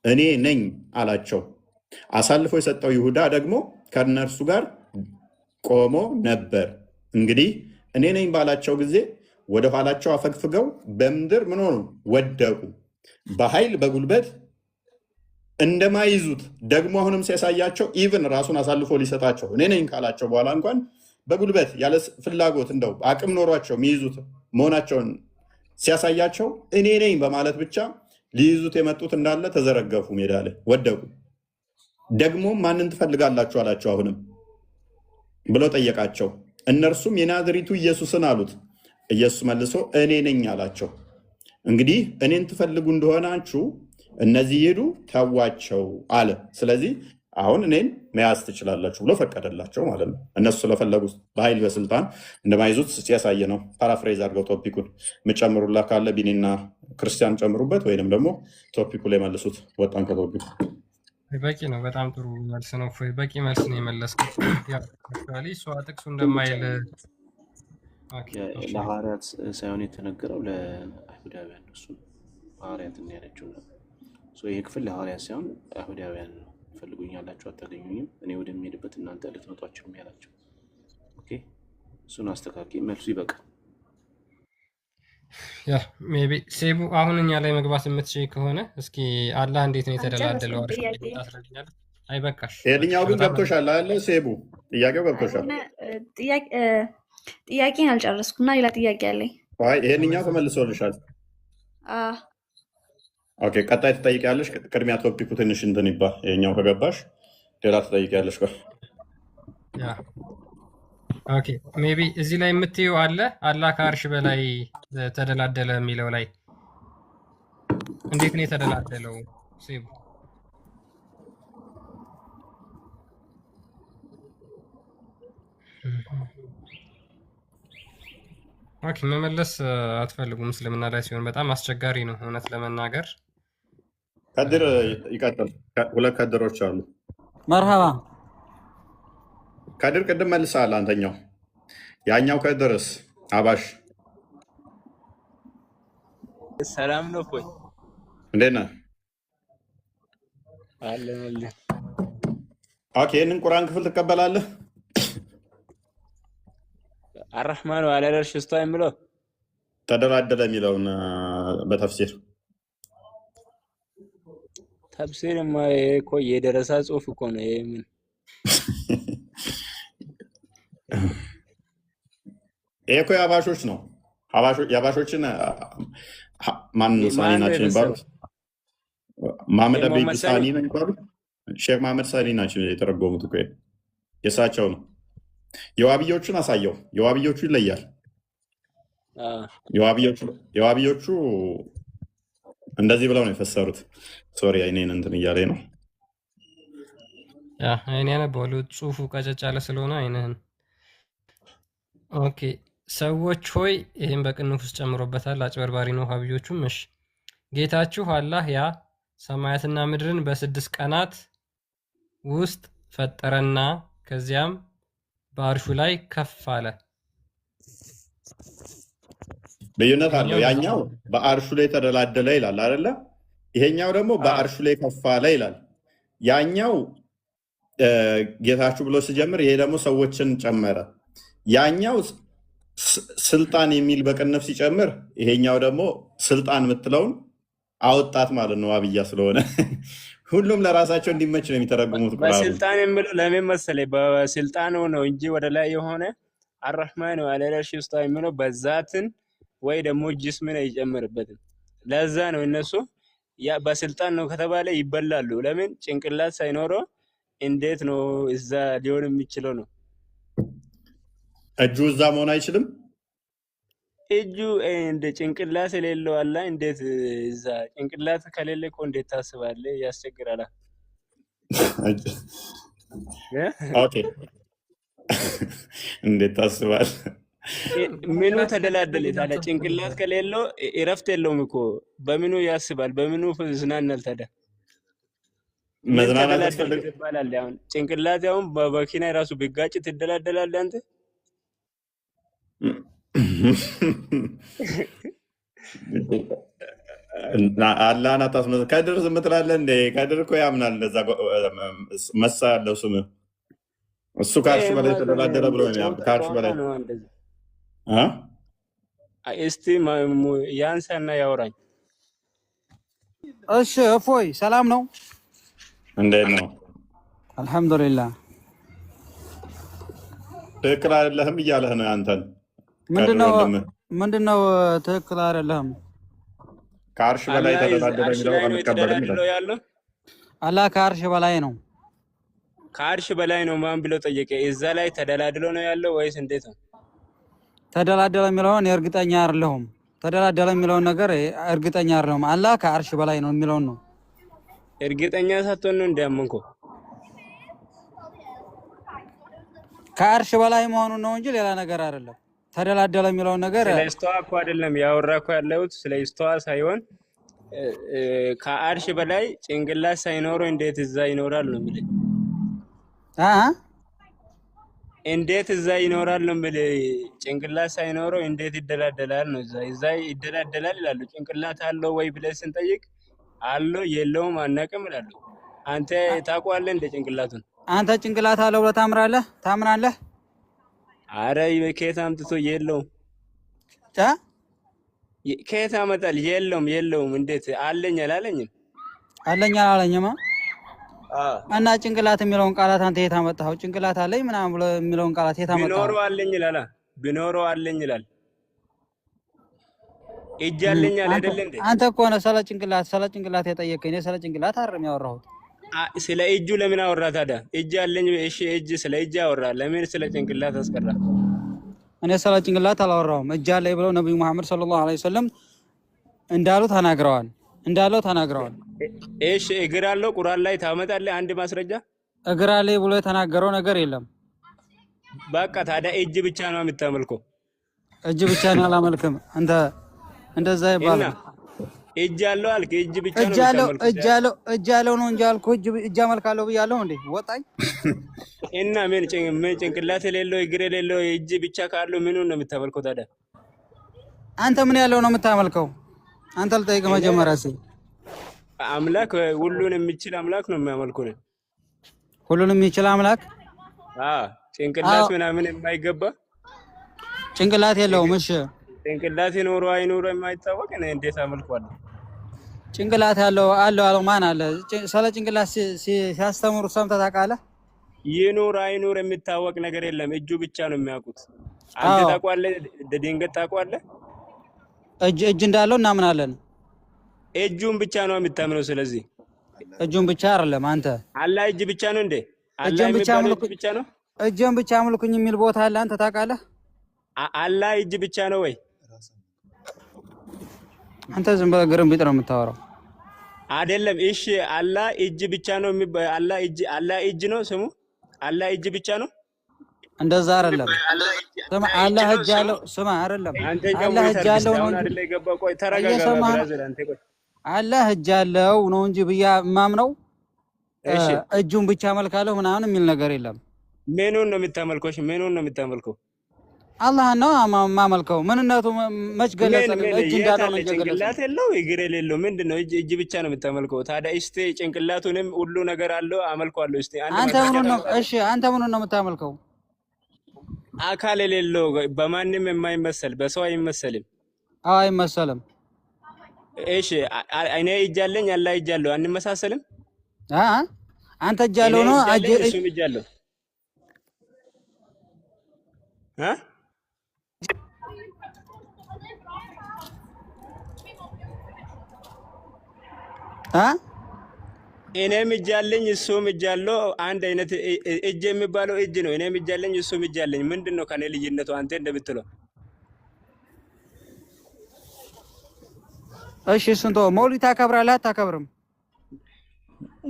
እኔ ነኝ አላቸው። አሳልፎ የሰጠው ይሁዳ ደግሞ ከእነርሱ ጋር ቆሞ ነበር። እንግዲህ እኔ ነኝ ባላቸው ጊዜ ወደ ኋላቸው አፈግፍገው በምድር ምን ሆኑ? ወደቁ። በኃይል በጉልበት እንደማይዙት ደግሞ አሁንም ሲያሳያቸው ኢቭን ራሱን አሳልፎ ሊሰጣቸው እኔ ነኝ ካላቸው በኋላ እንኳን በጉልበት ያለ ፍላጎት እንደው አቅም ኖሯቸው የሚይዙት መሆናቸውን ሲያሳያቸው እኔ ነኝ በማለት ብቻ ሊይዙት የመጡት እንዳለ ተዘረገፉ፣ ሜዳ ላይ ወደቁ። ደግሞ ማንን ትፈልጋላችሁ አላቸው አሁንም ብሎ ጠየቃቸው። እነርሱም የናዝሬቱ ኢየሱስን አሉት። ኢየሱስ መልሶ እኔ ነኝ አላቸው። እንግዲህ እኔን ትፈልጉ እንደሆናችሁ እነዚህ ይሄዱ ተዋቸው አለ። ስለዚህ አሁን እኔን መያዝ ትችላላችሁ ብሎ ፈቀደላቸው ማለት ነው። እነሱ ስለፈለጉት በኃይል በስልጣን እንደማይዙት ሲያሳየ ነው። ፓራፍሬዝ አድርገው ቶፒኩን የምጨምሩላ ካለ ቢኒና ክርስቲያን ጨምሩበት፣ ወይንም ደግሞ ቶፒኩ ላይ መልሱት። ወጣን ከቶፒኩ በቂ ነው። በጣም ጥሩ መልስ ነው። በቂ መልስ ነው የመለስከው። እሷ ጥቅሱ እንደማይል ለሐዋርያት ሳይሆን የተነገረው ለአይሁዳውያን እሱ ሐዋርያት ያለችው ነው። ይህ ክፍል ለሐዋርያት ሳይሆን አይሁዳውያን ነው። ፈልጉኛላችሁ አታገኙኝም፣ እኔ ወደሚሄድበት እናንተ ልትመጧቸው ያላቸው። እሱን አስተካኪ፣ መልሱ ይበቃል። ሜይ ቢ ሴቡ አሁን እኛ ላይ መግባት የምትችይ ከሆነ እስኪ አላህ እንዴት ነው የተደላደለው? አይበቃሽ? ይሄኛው ግን ገብቶሻል አለ ሴቡ፣ ጥያቄው ገብቶሻል። ጥያቄን አልጨረስኩና ሌላ ጥያቄ አለኝ። ይሄንኛው ተመልሶልሻል። ኦኬ፣ ቀጣይ ትጠይቂያለሽ። ቅድሚያ ቶፒኩ ትንሽ እንትን ይባል። ይሄኛው ከገባሽ ሌላ ትጠይቂያለሽ። ኦኬ፣ ሜይ ቢ እዚህ ላይ የምትይው አለ አላህ ከአርሽ በላይ ተደላደለ የሚለው ላይ እንዴት ነው የተደላደለው? ሴቡ ኦኬ፣ መመለስ አትፈልጉም። እስልምና ላይ ሲሆን በጣም አስቸጋሪ ነው እውነት ለመናገር። ከድር ይቀጥል። ሁለት ከድሮች አሉ። መርሃባ ከድር ቅድም መልሰሃል አንተኛው። ያኛው ከድርስ አባሽ ሰላም ነው ወይ? እንዴት ነህ? አለ ኦኬ፣ ይህንን ቁርአን ክፍል ትቀበላለህ? አርህማኑ አለ አርሽ እስቷ የሚለው ተደላደለ የሚለውን በተፍሲር ተፍሲርማ እኮ የደረሳ ጽሁፍ እኮ ነው። ይሄ ምን ይሄ እኮ የአባሾች ነው። የአባሾችን ማን ሳኒ ናቸው የሚባሉት? መሐመድ አብይ ሳኒ ነው የሚባሉት። ሼክ መሐመድ ሳኒ ናቸው የተረጎሙት እኮ የእሳቸው ነው። የዋብዮቹን አሳየው። የዋብዮቹ ይለያል። የዋብዮቹ እንደዚህ ብለው ነው የፈሰሩት። ሶሪ አይኔን እንትን እያለኝ ነው። አይኔ ያነበው ጽሁፉ ቀጨጭ ያለ ስለሆነ አይነህን። ኦኬ ሰዎች ሆይ ይህም በቅንፍ ውስጥ ጨምሮበታል። አጭበርባሪ ነው ዋብዮቹም። እሺ ጌታችሁ አላህ ያ ሰማያትና ምድርን በ6 ቀናት ውስጥ ፈጠረና ከዚያም በአርሹ ላይ ከፍ አለ። ልዩነት አለው። ያኛው በአርሹ ላይ ተደላደለ ይላል አይደለ? ይሄኛው ደግሞ በአርሹ ላይ ከፍ አለ ይላል። ያኛው ጌታችሁ ብሎ ሲጀምር፣ ይሄ ደግሞ ሰዎችን ጨመረ። ያኛው ስልጣን የሚል በቅንፍ ሲጨምር፣ ይሄኛው ደግሞ ስልጣን የምትለውን አወጣት ማለት ነው አብያ ስለሆነ ሁሉም ለራሳቸው እንዲመች ነው የሚተረጉሙት ቁርአኑ። በስልጣን የምለው ለምን መሰለኝ በስልጣን ነው እንጂ ወደ ላይ የሆነ አርህማን ወዐለ አልዐርሺ እስተዋ የሚለው በዛትን ወይ ደግሞ ጅስምን አይጨምርበትም። ለዛ ነው እነሱ ያ በስልጣን ነው ከተባለ ይበላሉ። ለምን ጭንቅላት ሳይኖረው እንዴት ነው እዛ ሊሆን የሚችለው ነው? እጁ እዛ መሆን አይችልም። እጁ እንደ ጭንቅላት የሌለው አላ እንዴት እዛ ጭንቅላት ከሌለ እኮ እንዴት ታስባለህ? ያስቸግራል። ኦኬ እንዴት ታስባለህ? ምኑ ተደላደለ ታዲያ? ጭንቅላት ከሌለው እረፍት የለውም እኮ በምኑ ያስባል? በምኑ ዝናናል ታዲያ? መዝናናት ያስፈልግ ይባላል። አሁን ጭንቅላት አሁን በመኪና ራሱ ቢጋጭ ትደላደላለህ አንተ። አላህን አታስመስል። ከድር ዝም ትላለህ እንዴ? ከድር እኮ ያምናል። እንደዛ መሳ ያለው ስም እሱ ከአርሽ በላይ ተደላደለ ብሎ ከአርሽ በላይ እስቲ ያንሳና ያወራኝ። እሺ እፎይ ሰላም ነው? እንዴት ነው? አልሐምዱሊላህ። ትክክል አይደለህም እያለህ ነው አንተን። ምንድነው ትክክል አይደለህም? ከአርሽ በላይ ተደላደለ የሚለው አንቀበልም ይላል። አላህ ከአርሽ በላይ ነው። ከአርሽ በላይ ነው ማን ብሎ ጠየቀ? እዛ ላይ ተደላድሎ ነው ያለው ወይስ እንዴት ነው? ተደላደለ የሚለውን እርግጠኛ አይደለሁም። ተደላደለ የሚለውን ነገር እርግጠኛ አይደለሁም። አላህ ከአርሽ በላይ ነው የሚለውን ነው። እርግጠኛ ሳትሆን ነው እንዲያመንከው? ከአርሽ በላይ መሆኑን ነው እንጂ ሌላ ነገር አይደለም። ተደላደለ የሚለውን ነገር ስለ ኢስተዋ እኮ አይደለም ያወራ እኮ ያለሁት ስለ ኢስተዋ ሳይሆን ከአርሽ በላይ ጭንቅላት ሳይኖረው እንዴት እዛ ይኖራል ነው የሚለኝ። እንዴት እዛ ይኖራል ነው የሚለኝ። ጭንቅላት ሳይኖረው እንዴት ይደላደላል ነው። እዛ ይደላደላል ይላሉ። ጭንቅላት አለው ወይ ብለህ ስንጠይቅ አለው የለውም አናውቅም ይላሉ። አንተ ታውቀዋለህ እንደ ጭንቅላቱን? አንተ ጭንቅላት አለው ብለህ ታምናለህ? አረ ከየት አምጥቶ የለውም? ከየት አመጣል? የለውም። እንዴት አለኝ አላለኝም? አለኝ አላለኝማ። እና ጭንቅላት የሚለውን ቃላት አንተ የት አመጣኸው? ጭንቅላት አለኝ ምናምን ብሎ የሚለውን ቃላት የት አመጣኸው? ቢኖረው አለኝ ይላል። እጅ አለኝ አለ አይደል እንዴ? አንተ እኮ ነው ስለ ጭንቅላት የጠየቀኝ። እኔ ስለ ጭንቅላት አይደለም ያወራሁት። ስለ እጁ ለምን አወራ ታዲያ? እጅ አለኝ። እሺ እጅ ስለ እጅ አወራ። ለምን ስለ ጭንቅላት አስቀራ? እኔ ስለ ጭንቅላት አላወራሁም። እጅ አለኝ ብለው ነብዩ መሐመድ ሰለላሁ ዐለይሂ ወሰለም እንዳሉ ተናግረዋል። እሺ እግር አለው ቁርአን ላይ ታመጣለህ አንድ ማስረጃ? እግር አለኝ ብሎ የተናገረው ነገር የለም። በቃ ታዲያ እጅ ብቻ ነው የምታመልከው? እጅ ብቻ ነው አላመልክም። አንተ እንደዛ ይባላል። እጅ አለው አልክ። እጅ ብቻ ነው የምታመልከው? እጅ አለው ነው እንጂ አልኩ እጅ አመልካለሁ ብያለሁ እንዴ? ወጣኝ እና ምን ጭንቅላት የሌለው እግር የሌለው እጅ ብቻ ካለው ምኑን ነው የምታመልከው ታዲያ? አንተ ምን ያለው ነው የምታመልከው? አንተ ልጠይቅ መጀመሪያ። አምላክ ሁሉን የሚችል አምላክ ነው የሚያመልኩት። ሁሉን የሚችል አምላክ? ጭንቅላት ምናምን የማይገባ ጭንቅላት የለውም። እሺ ጭንቅላት ይኖረው አይኖረው የማይታወቅ እንዴት አመልኳለሁ? ጭንቅላት አለው ማን አለ? ስለ ጭንቅላት ሲያስተምሩ ሰምተህ ታውቃለህ? ይኖር አይኖር የሚታወቅ ነገር የለም። እጁ ብቻ ነው የሚያውቁት። አንተ ታውቃለህ? ድንገት ታውቃለህ? እጅ እንዳለው እናምናለን። እጁን ብቻ ነው የምታምነው። ስለዚህ እጁን ብቻ አይደለም አንተ አላህ እጅ ብቻ ነው እንዴ? እጅን ብቻ አምልኩኝ የሚል ቦታ አለ። አንተ ታውቃለህ? አላህ እጅ ብቻ ነው ወይ? አንተ ዝም ብለህ ግርምቢጥ ነው የምታወራው። አይደለም። እሺ አላህ እጅ ብቻ ነው የሚባል አላህ እጅ ነው ስሙ? አላህ እጅ ብቻ ነው? እንደዛ አይደለም። ስማ አላህ እጅ አለው። ስማ አይደለም አላህ እጅ አለው ነው እንጂ ቆይ ተረጋጋ ብራዘር። አንተ ቆይ አላህ እጅ አለው ነው እንጂ ብያ ማምነው እጁን ብቻ አመልካለሁ ምናምን የሚል ነገር የለም። ምኑን ነው የምታመልከው? እሺ ምኑን ነው የምታመልከው? አላህ ነው ማመልከው። ምንነቱ መች ገለጸልኝ? እጅ እንዳለው ነው ገለጸልኝ። ጭንቅላት የለው እግር የሌለው ምንድነው? እጅ ብቻ ነው የምታመልከው። ታዲያ እስቲ ጭንቅላቱንም ሁሉ ነገር አለው አመልከዋለሁ። እስቲ አንተ ምኑን ነው? እሺ አንተ ምኑን ነው የምታመልከው? አካል የሌለው በማንም የማይመሰል በሰው አይመሰልም። አይመሰልም። እሺ እኔ እጃለኝ አላህ እጃለሁ አንመሳሰልም? አንተ እጃለሁ ነው እሱም እጃለሁ እኔም እጃለኝ እሱም እጃለሁ። አንድ አይነት እጅ የሚባለው እጅ ነው። እኔም እጃለኝ እሱም እጃለኝ። ምንድነው ከኔ ልዩነቱ? አንተ እንደምትለው እሺ እሱን ተው። መውሊድ ታከብራለህ አታከብርም?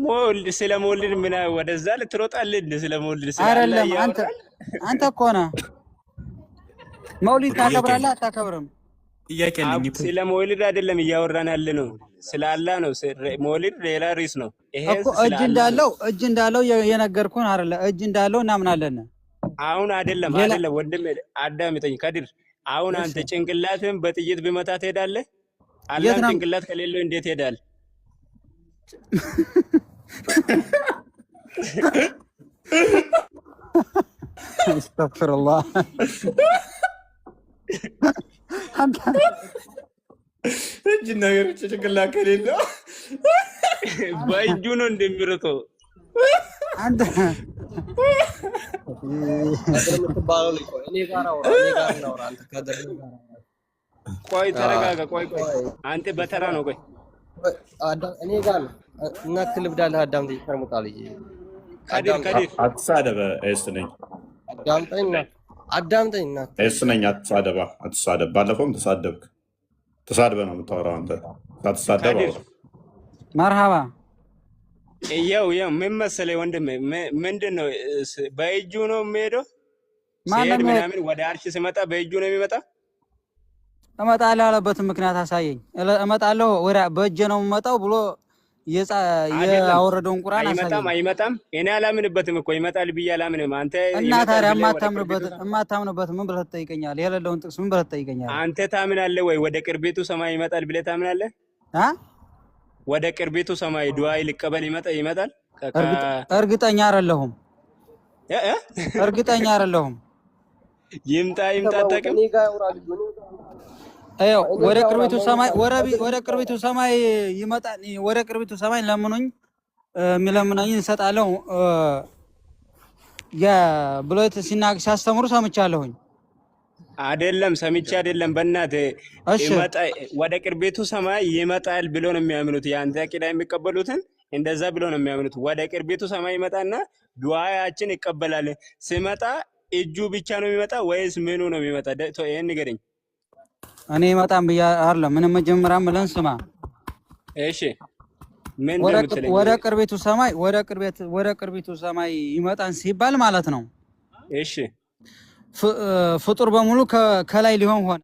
መውሊድ ስለ መውሊድ ምን ወደዛ ልትሮጣለህ? ስለ መውሊድ ስለ አይደለም አንተ እኮ ነህ። መውሊድ ታከብራለህ አታከብርም? ጥያቄ አለኝ እኮ ስለ መውሊድ አይደለም እያወራን ያለ ነው፣ ስለ አላህ ነው። መውሊድ ሌላ ርዕስ ነው። ይሄ እኮ እጅ እንዳለው የነገርኩህን አይደለ? እጅ እንዳለው እናምናለን። አሁን አይደለም ወንድም አዳምጠኝ ከድር። አሁን አንተ ጭንቅላትህን በጥይት ቢመታ ትሄዳለህ? አላህ ጭንቅላት ከሌለው እንዴት ሄዳል? አስተግፍሩላህ። እጅ ነገር ጭንቅላት ከሌለው በእጁ ነው እንደሚርተው። አንተ ቆይ ተረጋጋ። ቆይ አንተ በተራ ነው። ቆይ እኔ ጋር ነው እና ክልብዳለህ። አዳምጠኝ ተርሙጣል ከዲር አትሳደበ። እስ ነኝ አዳምጠኝ እስ ነኝ። አትሳደብ። ባለፈውም ተሳደብክ። ተሳድበ ነው የምታወራው አንተ። ሳትሳደብ መርሃባ። ይኸው ምን መሰለኝ ወንድም፣ ምንድን ነው በእጁ ነው የሚሄደው? ሲሄድ ምናምን ወደ አርሽ ሲመጣ በእጁ ነው የሚመጣ? እመጣለሁ ያለበትን ምክንያት አሳየኝ። እመጣለሁ በእጄ ነው የምመጣው ብሎ ያወረደውን ቁርአን አሳየኝ። አይመጣም። እኔ አላምንበትም እኮ ይመጣል ብዬ አላምንም። አንተ እና ታዲያ የማታምንበት ምን ብለህ ትጠይቀኛለህ? የሌለውን ጥቅስ ምን ብለህ ትጠይቀኛለህ? አንተ ታምናለህ ወይ? ወደ ቅርቤቱ ሰማይ ይመጣል ብለህ ታምናለህ? ወደ ቅርቤቱ ሰማይ ዱዓ ሊቀበል ይመጣል? እርግጠኛ አይደለሁም። ይምጣ አታውቅም? ወደ ቅርቢቱ ሰማይ ይመጣል። ወደ ቅርቢቱ ሰማይ ለምኑኝ የሚለምነኝ እንሰጣለሁ ብሎ ሲያስተምሩ ሰምቻለሁኝ። አይደለም ሰምቼ አይደለም። በእናትህ ወደ ቅርቤቱ ሰማይ ይመጣል ብሎ ነው የሚያምኑት። የአንተ አቂዳ የሚቀበሉትን እንደዛ ብሎ ነው የሚያምኑት። ወደ ቅርቤቱ ሰማይ ይመጣና ዱዓያችን ይቀበላል። ሲመጣ እጁ ብቻ ነው የሚመጣ ወይስ ምኑ ነው የሚመጣ? ይሄን ንገረኝ። እኔ ይመጣም ብያ አይደለም። ምንም መጀመሪያ ምለን ስማ። እሺ ምን ወደ ቅርቤቱ ሰማይ ይመጣን ሲባል ማለት ነው። እሺ ፍጡር በሙሉ ከላይ ሊሆን ሆነ